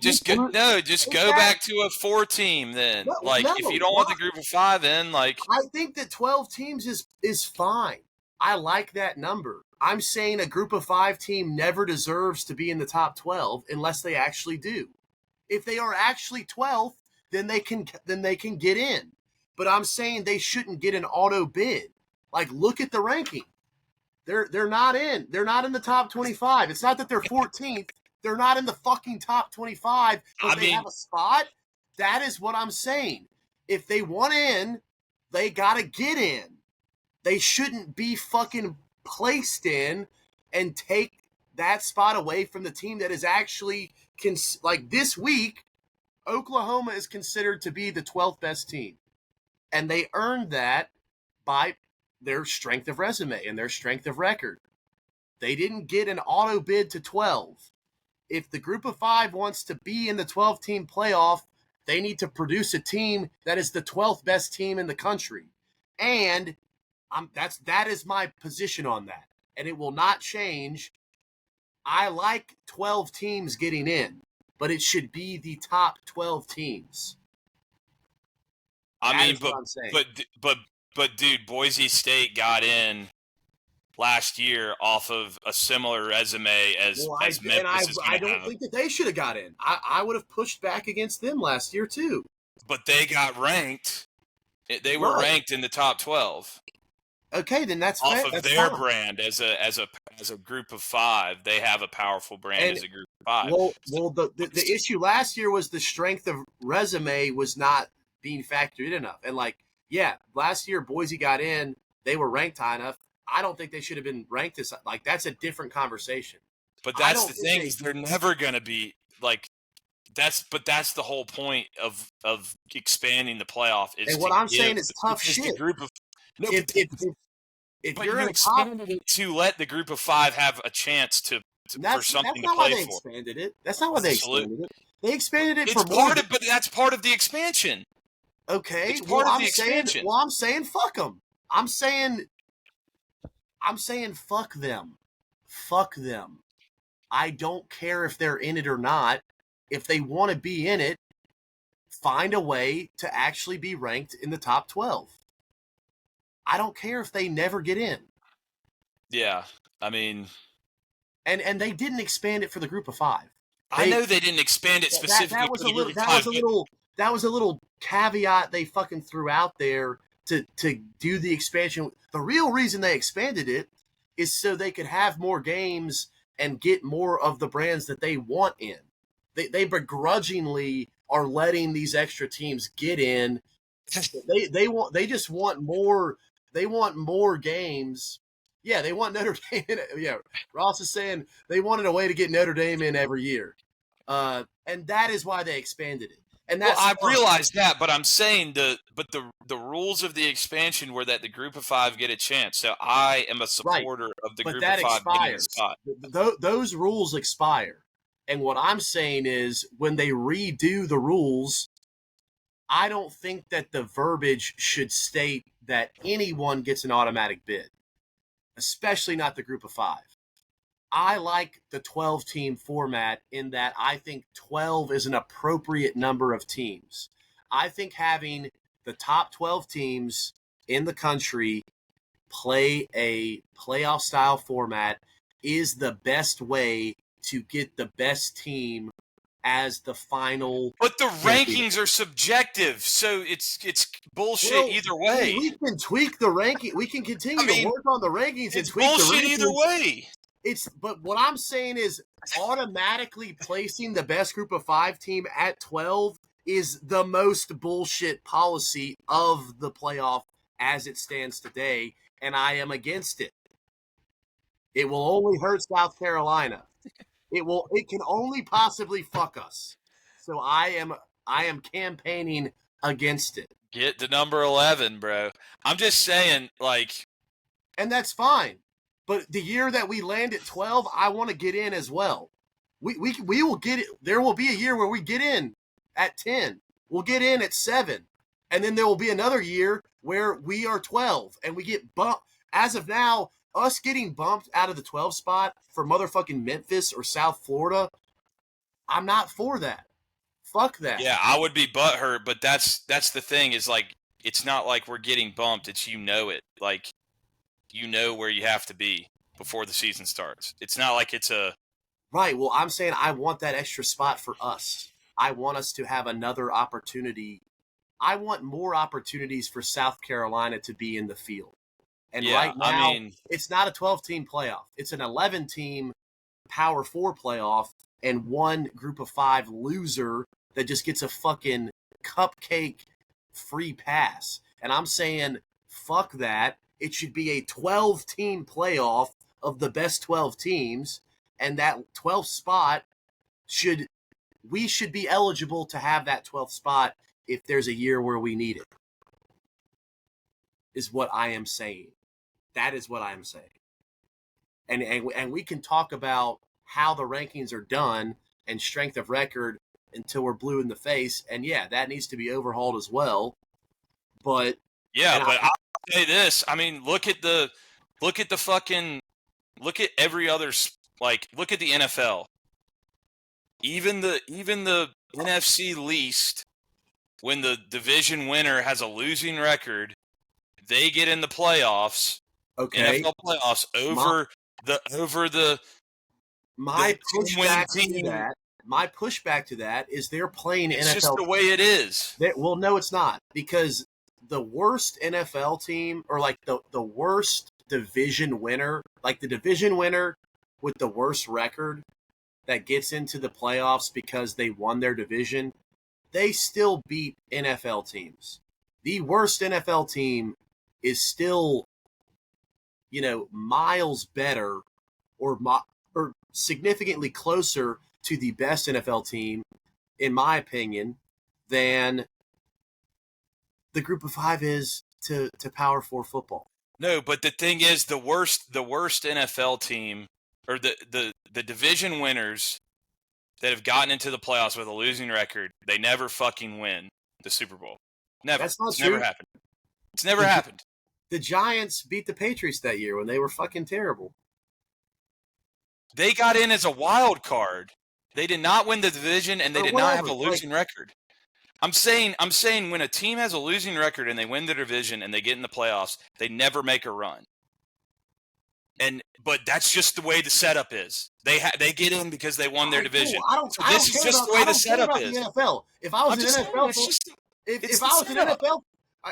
Speaker 1: Just go back to a 4 team then. If you don't want the Group of 5 in, I
Speaker 2: think that 12 teams is fine. I like that number. I'm saying a Group of 5 team never deserves to be in the top 12 unless they actually do. If they are actually 12th, then they can get in. But I'm saying they shouldn't get an auto bid. Like, look at the ranking. They're not in. They're not in the top 25. It's not that they're 14th. They're not in the fucking top 25, but they have a spot. That is what I'm saying. If they want in, they got to get in. They shouldn't be fucking placed in and take that spot away from the team that is actually like this week. Oklahoma is considered to be the 12th best team, and they earned that by their strength of resume and their strength of record. They didn't get an auto bid to 12. If the Group of 5 wants to be in the 12-team playoff, they need to produce a team that is the 12th best team in the country. And that is my position on that. And it will not change. I like 12 teams getting in, but it should be the top 12 teams.
Speaker 1: But dude, Boise State got in last year off of a similar resume as Memphis.
Speaker 2: I don't think that they should have got in. I would have pushed back against them last year too.
Speaker 1: But they got ranked. They were ranked in the top 12.
Speaker 2: Okay, then that's
Speaker 1: off
Speaker 2: fair.
Speaker 1: of
Speaker 2: that's
Speaker 1: their
Speaker 2: fine.
Speaker 1: brand as a Group of 5. They have a powerful brand as a Group of 5.
Speaker 2: Well, the issue last year was the strength of resume was not being factored in enough. And last year Boise got in. They were ranked high enough. I don't think they should have been ranked this. Like, that's a different conversation.
Speaker 1: But that's the thing is they're never going to be like. That's the whole point of expanding the playoff.
Speaker 2: And what I'm saying is tough shit.
Speaker 1: Group of, no,
Speaker 2: if you're in
Speaker 1: expanded it to let the Group of 5 have a chance for something to play for.
Speaker 2: Expanded it. That's not why they expanded it. They expanded it for
Speaker 1: more. But that's part of the expansion.
Speaker 2: Okay,
Speaker 1: it's part of the expansion.
Speaker 2: I'm saying fuck them. I'm saying fuck them. Fuck them. I don't care if they're in it or not. If they want to be in it, find a way to actually be ranked in the top 12. I don't care if they never get in.
Speaker 1: Yeah, I mean...
Speaker 2: And they didn't expand it for the Group of 5.
Speaker 1: I know they didn't expand it specifically for the Group of 5.
Speaker 2: That was a little caveat they fucking threw out there to do the expansion. The real reason they expanded it is so they could have more games and get more of the brands that they want in. They begrudgingly are letting these extra teams get in. They just want more. They want more games. Yeah, they want Notre Dame in. Yeah, Ross is saying they wanted a way to get Notre Dame in every year, and that is why they expanded it. And that's
Speaker 1: I realize that, but I'm saying the rules of the expansion were that the Group of 5 get a chance. So I am a supporter of the Group of 5 getting a spot.
Speaker 2: Those rules expire. And what I'm saying is when they redo the rules, I don't think that the verbiage should state that anyone gets an automatic bid, especially not the group of 5. I like the 12-team format in that I think 12 is an appropriate number of teams. I think having the top 12 teams in the country play a playoff-style format is the best way to get the best team as the final.
Speaker 1: But the rankings are subjective, so it's bullshit either way.
Speaker 2: We can tweak the ranking. We can continue to work on the rankings and tweak the rankings. It's
Speaker 1: bullshit either way.
Speaker 2: But what I'm saying is automatically placing the best group of 5 team at 12 is the most bullshit policy of the playoff as it stands today, and I am against it. It will only hurt South Carolina. It can only possibly fuck us. So I am campaigning against it.
Speaker 1: Get to number 11, bro. I'm just saying,
Speaker 2: and that's fine. But the year that we land at 12, I want to get in as well. We will get it. There will be a year where we get in at 10. We'll get in at 7. And then there will be another year where we are 12 and we get bumped. As of now, us getting bumped out of the 12 spot for motherfucking Memphis or South Florida, I'm not for that. Fuck that.
Speaker 1: Yeah, I would be butthurt, but that's the thing is it's not like we're getting bumped. It's it. You know where you have to be before the season starts. It's not like it's a...
Speaker 2: Right, well, I'm saying I want that extra spot for us. I want us to have another opportunity. I want more opportunities for South Carolina to be in the field. And right now, it's not a 12-team playoff. It's an 11-team Power 4 playoff and one group of 5 loser that just gets a fucking cupcake free pass. And I'm saying, fuck that. It should be a 12-team playoff of the best 12 teams, and that 12th spot we should be eligible to have that 12th spot if there's a year where we need it, is what I am saying. That is what I am saying. And we can talk about how the rankings are done and strength of record until we're blue in the face, and yeah, that needs to be overhauled as well. But
Speaker 1: I'll say this. I mean, look at every other, look at the NFL. Even the NFC least, when the division winner has a losing record, they get in the playoffs.
Speaker 2: Okay.
Speaker 1: NFL playoffs
Speaker 2: My pushback to that is they're playing
Speaker 1: it's
Speaker 2: NFL.
Speaker 1: It's just the way it is.
Speaker 2: Well, no, it's not, because the worst NFL team, or the worst division winner, the division winner with the worst record that gets into the playoffs because they won their division, they still beat NFL teams. The worst NFL team is still, miles better or significantly closer to the best NFL team, in my opinion, than the group of 5 is to Power 4 football.
Speaker 1: No, but the thing is, the worst NFL team, or the division winners that have gotten into the playoffs with a losing record, they never fucking win the Super Bowl. Never.
Speaker 2: That's not
Speaker 1: it's
Speaker 2: true.
Speaker 1: Never happened. It's never happened.
Speaker 2: The Giants beat the Patriots that year when they were fucking terrible.
Speaker 1: They got in as a wild card. They did not win the division, and they did not have a losing record. I'm saying when a team has a losing record and they win the division and they get in the playoffs, they never make a run. But that's just the way the setup is. They get in because they won their division. This is just the way the setup is.
Speaker 2: NFL. If I was an NFL, if I was an NFL,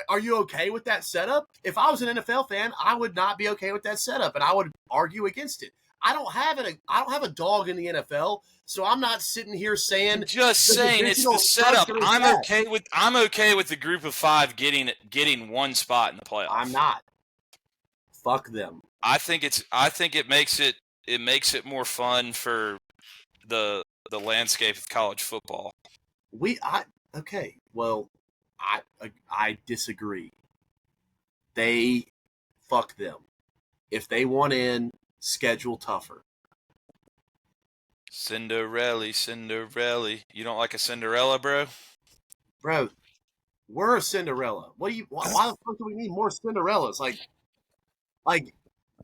Speaker 2: are you okay with that setup? If I was an NFL fan, I would not be okay with that setup, and I would argue against it. I don't have a dog in the NFL, so I'm not sitting here saying.
Speaker 1: I'm just saying it's the setup. I'm okay with the group of 5 getting one spot in the playoffs.
Speaker 2: I'm not. Fuck them.
Speaker 1: I think it makes it more fun for the landscape of college football.
Speaker 2: Okay. Well, I disagree. Fuck them. If they want in, schedule tougher.
Speaker 1: Cinderella. You don't like a Cinderella, bro?
Speaker 2: Bro, we're a Cinderella. Why the fuck do we need more Cinderellas? Like,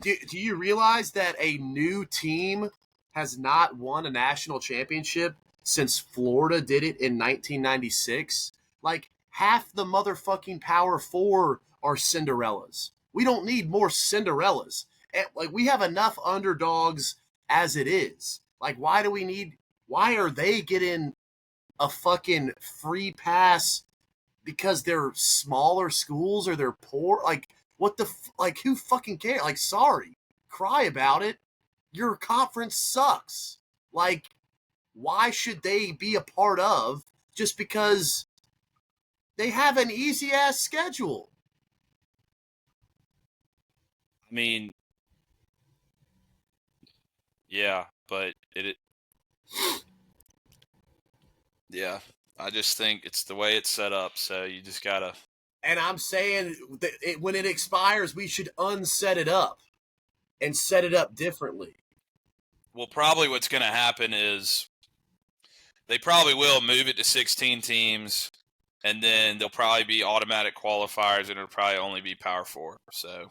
Speaker 2: do you realize that a new team has not won a national championship since Florida did it in 1996? Like, half the motherfucking Power Four are Cinderellas. We don't need more Cinderellas. Like, we have enough underdogs as it is. Like, why are they getting a fucking free pass because they're smaller schools or they're poor? Like, like, who fucking cares? Like, sorry, cry about it. Your conference sucks. Like, why should they be a part of just because they have an easy ass schedule?
Speaker 1: I mean, yeah, but yeah, I just think it's the way it's set up. So you just gotta.
Speaker 2: And I'm saying that when it expires, we should unset it up and set it up differently.
Speaker 1: Well, probably what's going to happen is they probably will move it to 16 teams, and then there'll probably be automatic qualifiers, and it'll probably only be Power Four. So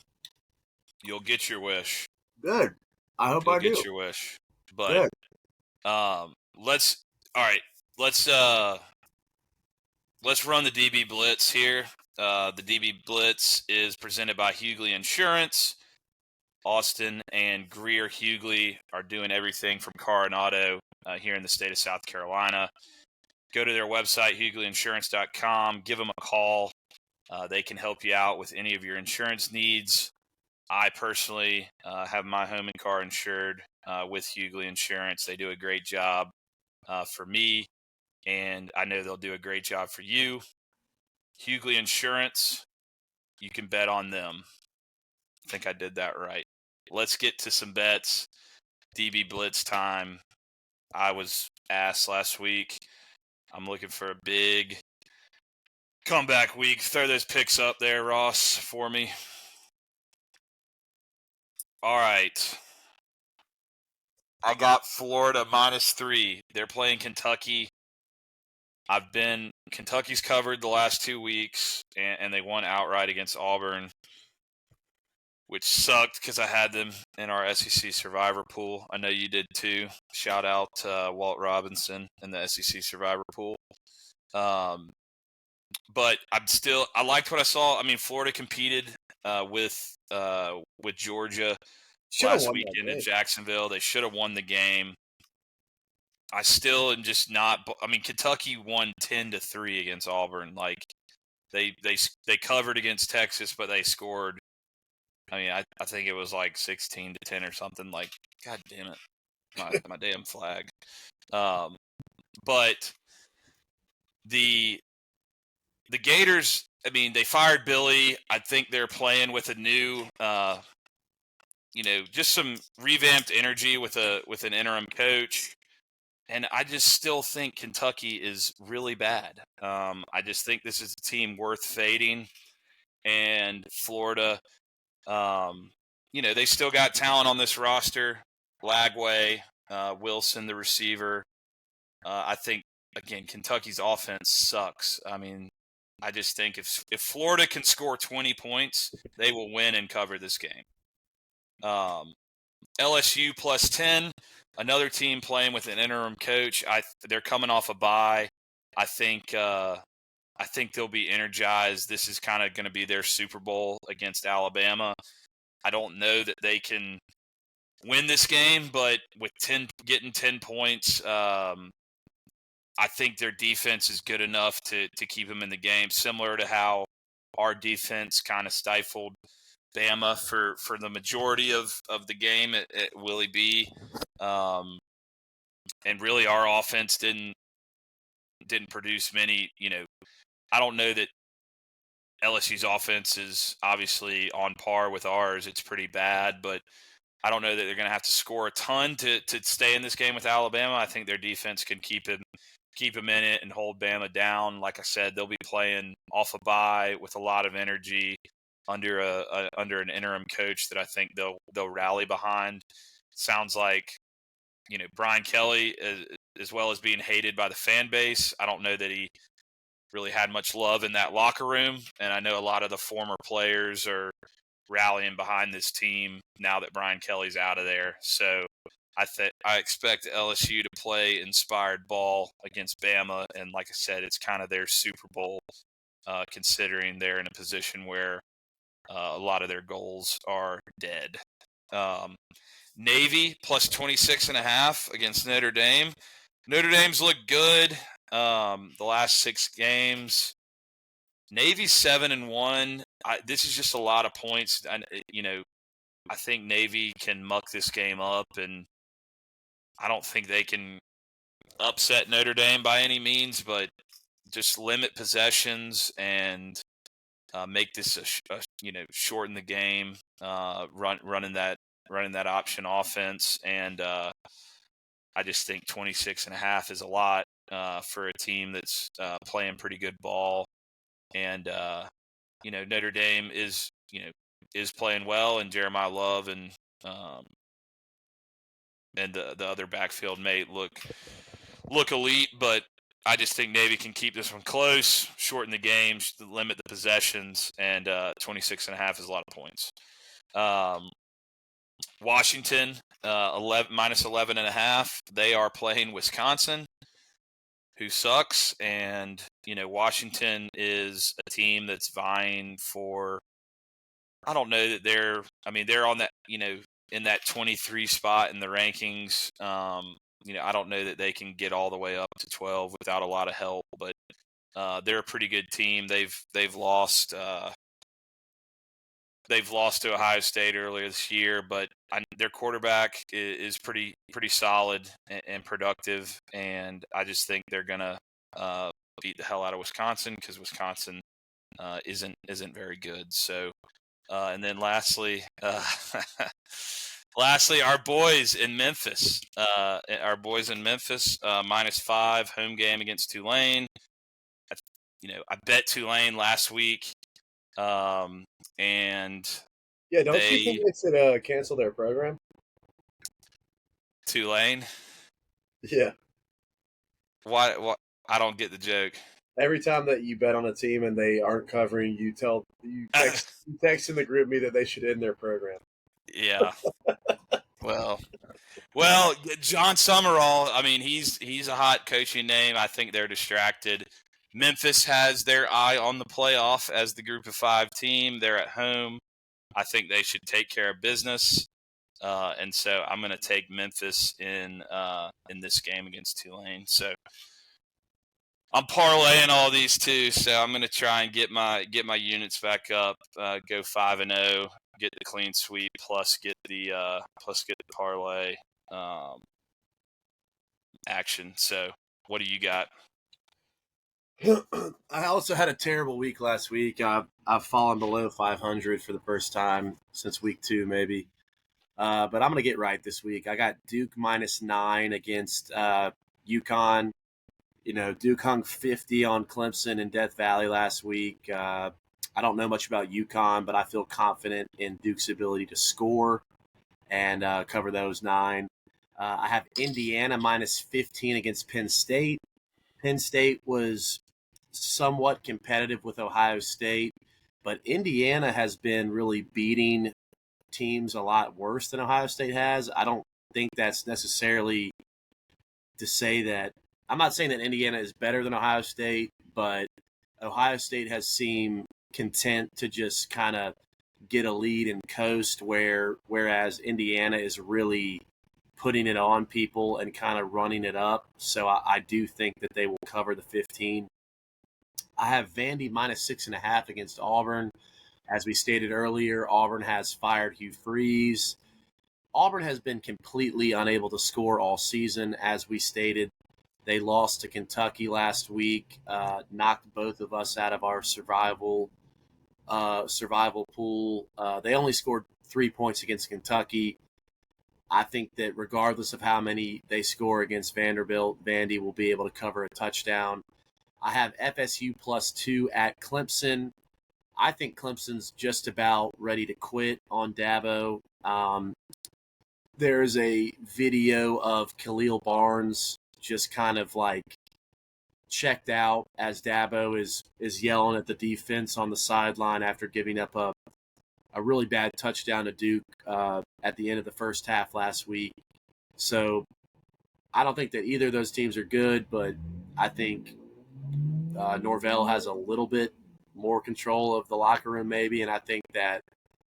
Speaker 1: you'll get your wish.
Speaker 2: Good. I hope
Speaker 1: You'll
Speaker 2: I do.
Speaker 1: get your wish.
Speaker 2: Good.
Speaker 1: But let's run the DB Blitz here. The DB Blitz is presented by Hughley Insurance. Austin and Greer Hughley are doing everything from car and auto here in the state of South Carolina. Go to their website, hughleyinsurance.com. Give them a call. They can help you out with any of your insurance needs. I personally have my home and car insured with Hughley Insurance. They do a great job for me, and I know they'll do a great job for you. Hughley Insurance, you can bet on them. I think I did that right. Let's get to some bets. DB Blitz time. I was asked last week. I'm looking for a big comeback week. Throw those picks up there, Ross, for me. All right. I got Florida -3. They're playing Kentucky. Kentucky's covered the last 2 weeks, and they won outright against Auburn, which sucked because I had them in our SEC Survivor pool. I know you did too. Shout out to Walt Robinson in the SEC Survivor pool. But I liked what I saw. I mean, Florida competed with Georgia last weekend in Jacksonville. They should have won the game. I still am just not. I mean, Kentucky won 10-3 against Auburn. Like they covered against Texas, but they scored. I mean, I think it was like 16-10 or something. Like, God damn it, my damn flag. But the Gators. I mean, they fired Billy. I think they're playing with a new, just some revamped energy with an interim coach. And I just still think Kentucky is really bad. I just think this is a team worth fading. And Florida, they still got talent on this roster. Lagway, Wilson, the receiver. I think, again, Kentucky's offense sucks. I mean, I just think if Florida can score 20 points, they will win and cover this game. LSU +10. Another team playing with an interim coach. They're coming off a bye. I think they'll be energized. This is kind of going to be their Super Bowl against Alabama. I don't know that they can win this game, but with getting 10 points, I think their defense is good enough to keep them in the game, similar to how our defense kind of stifled Bama for the majority of the game at Willie B. And really our offense didn't produce many, I don't know that LSU's offense is obviously on par with ours. It's pretty bad, but I don't know that they're going to have to score a ton to stay in this game with Alabama. I think their defense can keep them in it and hold Bama down. Like I said, they'll be playing off a bye with a lot of energy under an interim coach that I think they'll rally behind. Sounds like Brian Kelly, as well as being hated by the fan base, I don't know that he really had much love in that locker room. And I know a lot of the former players are rallying behind this team now that Brian Kelly's out of there. So I expect LSU to play inspired ball against Bama. And like I said, it's kind of their Super Bowl, considering they're in a position where a lot of their goals are dead. Navy plus 26.5 against Notre Dame. Notre Dame's looked good the last 6 games. Navy's 7-1. This is just a lot of points. I think Navy can muck this game up, and I don't think they can upset Notre Dame by any means, but just limit possessions and make this shorten the game, running that option offense, and I just think 26.5 is a lot for a team that's playing pretty good ball, and Notre Dame is playing well, and Jeremiah Love and the other backfield may look elite, but I just think Navy can keep this one close, shorten the game, limit the possessions, and 26.5 is a lot of points. Washington, minus 11.5. They are playing Wisconsin, who sucks, and Washington is a team that's vying for. I don't know that they're on that in that 23 spot in the rankings. I don't know that they can get all the way up to 12 without a lot of help, but they're a pretty good team. They've lost to Ohio State earlier this year, but their quarterback is pretty solid and productive, and I just think they're gonna beat the hell out of Wisconsin because Wisconsin isn't very good. So, and then lastly, our boys in Memphis. Minus 5 home game against Tulane. I bet Tulane last week. And
Speaker 2: yeah, don't you think they should cancel their program?
Speaker 1: Tulane?
Speaker 2: Yeah.
Speaker 1: Why? I don't get the joke.
Speaker 2: Every time that you bet on a team and they aren't covering, you text in the group me that they should end their program.
Speaker 1: Yeah. Well, John Summerall. I mean, he's a hot coaching name. I think they're distracted. Memphis has their eye on the playoff as the Group of 5 team. They're at home. I think they should take care of business, and so I'm going to take Memphis in this game against Tulane. So I'm parlaying all these too. So I'm going to try and get my units back up, go 5-0, get the clean sweep, plus get the parlay action. So what do you got?
Speaker 2: I also had a terrible week last week. I've fallen below 500 for the first time since week 2, maybe. But I'm going to get right this week. I got Duke minus 9 against UConn. Duke hung 50 on Clemson in Death Valley last week. I don't know much about UConn, but I feel confident in Duke's ability to score and cover those 9. I have Indiana minus 15 against Penn State. Penn State was somewhat competitive with Ohio State, but Indiana has been really beating teams a lot worse than Ohio State has. I don't think that's necessarily to say that – I'm not saying that Indiana is better than Ohio State, but Ohio State has seemed content to just kind of get a lead and coast, whereas Indiana is really putting it on people and kind of running it up. So I do think that they will cover the 15. I have Vandy minus 6.5 against Auburn. As we stated earlier, Auburn has fired Hugh Freeze. Auburn has been completely unable to score all season. As we stated, they lost to Kentucky last week, knocked both of us out of our survival pool. They only scored 3 points against Kentucky. I think that regardless of how many they score against Vanderbilt, Vandy will be able to cover a touchdown. I have FSU plus 2 at Clemson. I think Clemson's just about ready to quit on Dabo. there's a video of Khalil Barnes just kind of like checked out as Dabo is yelling at the defense on the sideline after giving up a really bad touchdown to Duke at the end of the first half last week. So I don't think that either of those teams are good, but I think Norvell has a little bit more control of the locker room maybe, and I think that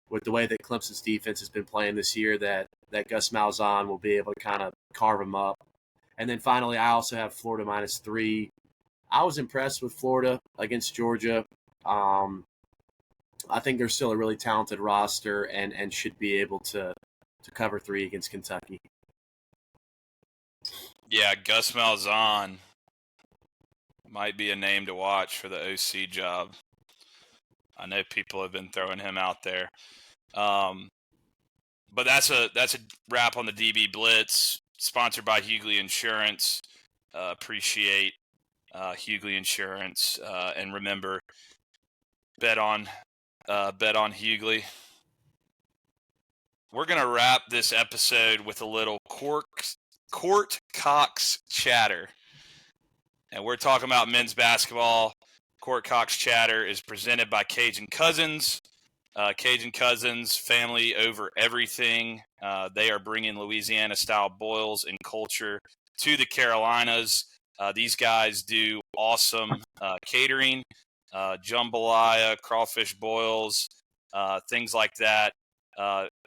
Speaker 2: with the way that Clemson's defense has been playing this year, that Gus Malzahn will be able to kind of carve them up. And then finally, I also have Florida -3. I was impressed with Florida against Georgia. I think they're still a really talented roster and should be able to cover 3 against Kentucky.
Speaker 1: Yeah, Gus Malzahn might be a name to watch for the OC job. I know people have been throwing him out there. But that's a wrap on the DB Blitz, sponsored by Hughley Insurance. Appreciate Hughley Insurance, and remember, bet on Hughley. We're gonna wrap this episode with a little Court Cox chatter, and we're talking about men's basketball. Court Cox chatter is presented by Cajun Cousins. Cajun Cousins, family over everything. They are bringing Louisiana-style boils and culture to the Carolinas. These guys do awesome catering, jambalaya, crawfish boils, things like that.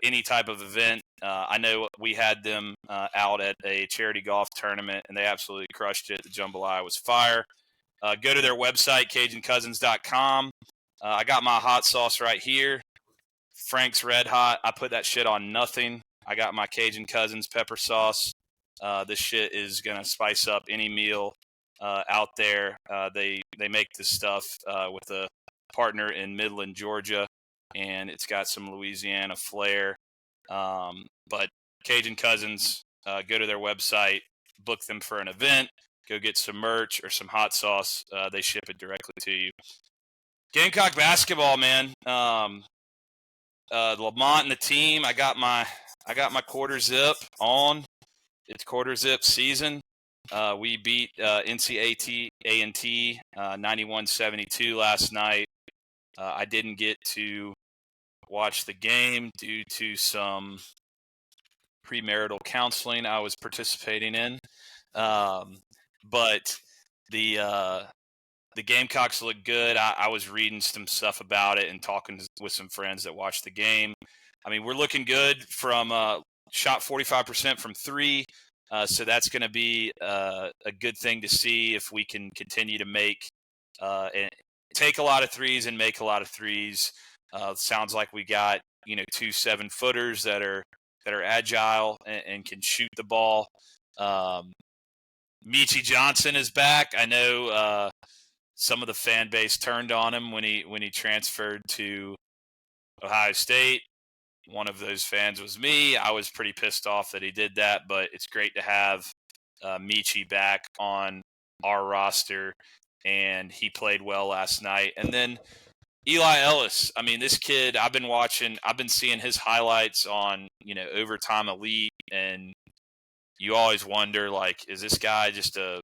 Speaker 1: Any type of event. I know we had them out at a charity golf tournament, and they absolutely crushed it. The jambalaya was fire. Go to their website, CajunCousins.com. I got my hot sauce right here. Frank's Red Hot. I put that shit on nothing. I got my Cajun Cousins pepper sauce. This shit is going to spice up any meal out there. They make this stuff with a partner in Midland, Georgia, and it's got some Louisiana flair. But Cajun Cousins, go to their website, book them for an event, go get some merch or some hot sauce. They ship it directly to you. Gamecock basketball, man. Lamont and the team. I got my quarter zip on. It's quarter zip season. We beat NC A&T 91-72 last night. I didn't get to watch the game due to some premarital counseling I was participating in. But the Gamecocks look good. I was reading some stuff about it and talking with some friends that watched the game. I mean, we're looking good from shot 45% from 3. So that's going to be a good thing to see if we can continue to make and take a lot of threes and make a lot of threes. Sounds like we got 2 7-footers that are agile and can shoot the ball. Michi Johnson is back. I know some of the fan base turned on him when he transferred to Ohio State. One of those fans was me. I was pretty pissed off that he did that, but it's great to have Michi back on our roster, and he played well last night. And then Eli Ellis. I mean, this kid, I've been seeing his highlights on, Overtime Elite, and you always wonder, like, is this guy just a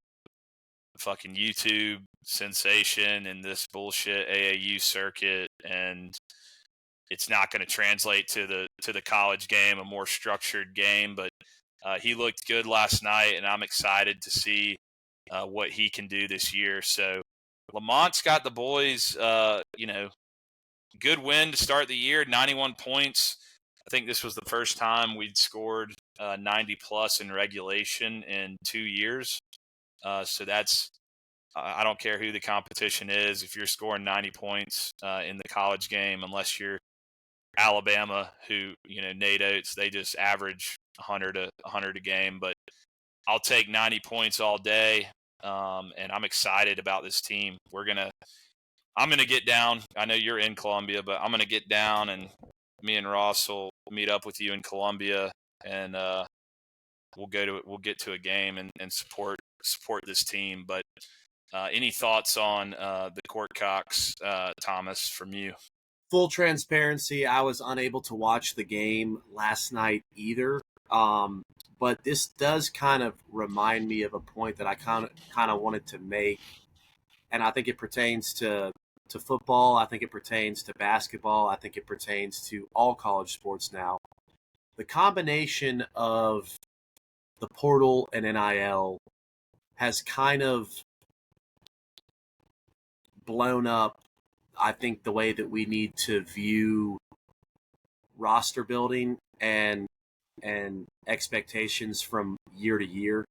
Speaker 1: fucking YouTube sensation in this bullshit AAU circuit, and it's not going to translate to the college game, a more structured game? But he looked good last night, and I'm excited to see what he can do this year. So Lamont's got the boys, good win to start the year, 91 points. I think this was the first time we'd scored 90-plus in regulation in 2 years. So that's I don't care who the competition is. If you're scoring 90 points in the college game, unless you're Alabama, who, Nate Oates, they just average 100 a game. But I'll take 90 points all day, and I'm excited about this team. I'm going to get down. I know you're in Columbia, but I'm going to get down, and me and Ross will meet up with you in Columbia, and we'll get to a game and support this team. But any thoughts on the Court Cox, Thomas, from you?
Speaker 2: Full transparency, I was unable to watch the game last night either. But this does kind of remind me of a point that I kind of wanted to make, and I think it pertains to football. I think it pertains to basketball. I think it pertains to all college sports now. The combination of the portal and NIL has kind of blown up, I think, the way that we need to view roster building and expectations from year to year.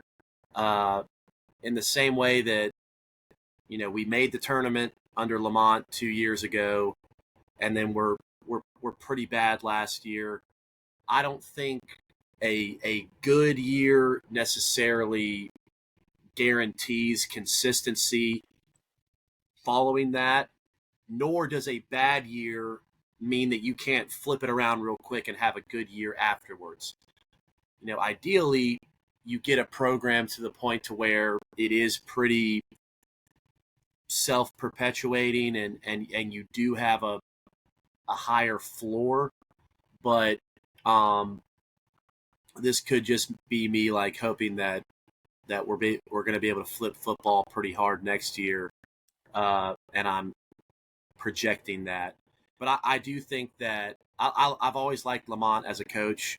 Speaker 2: In the same way that, we made the tournament under Lamont 2 years ago, and then we're pretty bad last year. I don't think a good year necessarily guarantees consistency following that, nor does a bad year mean that you can't flip it around real quick and have a good year afterwards. Ideally, you get a program to the point to where it is pretty self-perpetuating and you do have a higher floor, but this could just be me like hoping that we're going to be able to flip football pretty hard next year, and I'm projecting that. But I do think that I've always liked Lamont as a coach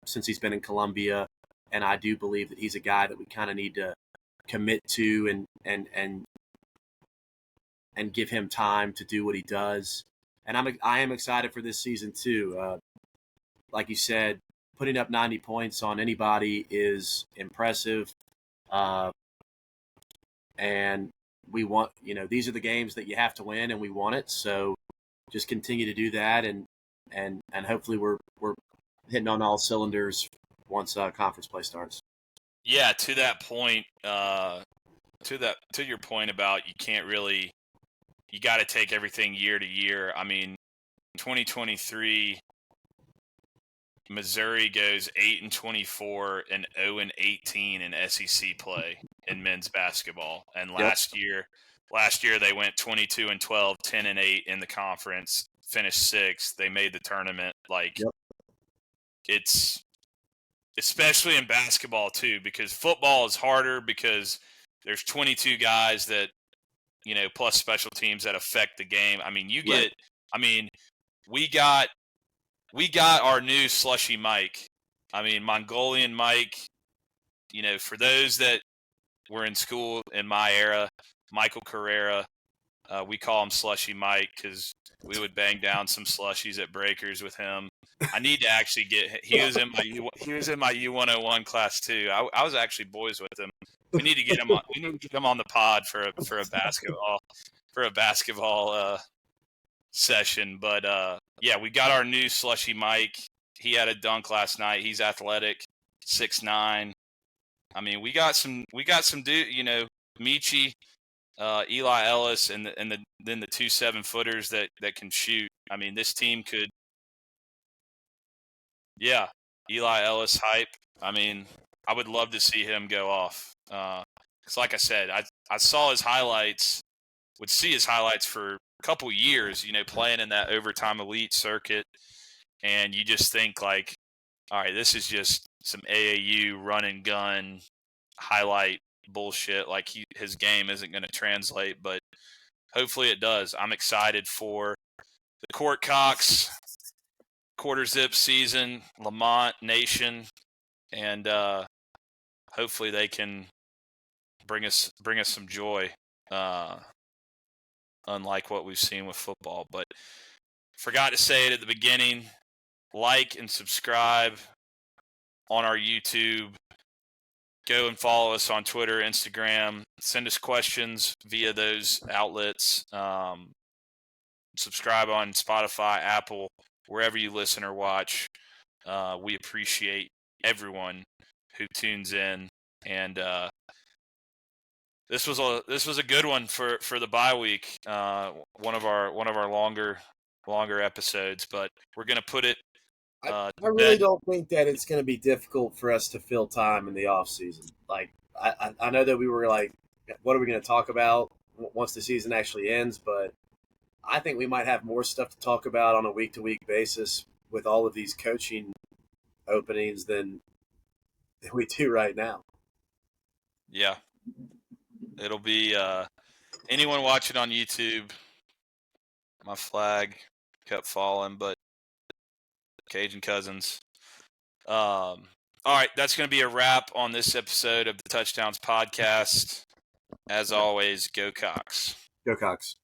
Speaker 2: since he's been in Columbia, and I do believe that he's a guy that we kind of need to commit to and give him time to do what he does. And I am excited for this season too. Like you said, putting up 90 points on anybody is impressive, and we want these are the games that you have to win, and we want it. So just continue to do that, and hopefully we're hitting on all cylinders once conference play starts.
Speaker 1: Yeah, to that point, to your point about you got to take everything year to year. I mean, 2023, Missouri goes 8-24 and 0-18 in SEC play in men's basketball, and last year they went 22-12, 10-8 in the conference, finished sixth. They made the tournament. It's especially in basketball too, because football is harder because there's 22 guys that plus special teams that affect the game. I mean, we got our new slushy Mike. I mean, Mongolian Mike. For those that were in school in my era, Michael Carrera. We call him Slushy Mike because we would bang down some slushies at breakers with him. I need to actually he was in my U101 class too. I was actually boys with him. We need to get him on. We need to get him on the pod for a basketball session. But yeah, we got our new Slushy Mike. He had a dunk last night. He's athletic, 6'9". I mean, we got some dude. Michi, Eli Ellis, and then the 2 7-footers that can shoot. I mean, this team could. Yeah, Eli Ellis hype. I mean, I would love to see him go off. Because like I said, I saw his highlights, would see his highlights for a couple years, playing in that overtime elite circuit. And you just think all right, this is just some AAU run and gun highlight bullshit. His game isn't going to translate, but hopefully it does. I'm excited for the Court Cox quarter zip season, Lamont Nation, and hopefully they can bring us some joy, unlike what we've seen with football. But forgot to say it at the beginning. Like and subscribe on our YouTube. Go and follow us on Twitter, Instagram. Send us questions via those outlets. Subscribe on Spotify, Apple, wherever you listen or watch. We appreciate everyone who tunes in, and this was a good one for the bye week. One of our longer episodes, but we're gonna put it.
Speaker 2: I really don't think that it's going to be difficult for us to fill time in the off season. I know that we were what are we going to talk about once the season actually ends? But I think we might have more stuff to talk about on a week-to-week basis with all of these coaching openings than than we do right now.
Speaker 1: Yeah. It'll be anyone watching on YouTube, my flag kept falling, but Cajun Cousins. All right, that's going to be a wrap on this episode of the Touchdowns Podcast. As always, go Cox.
Speaker 2: Go Cox.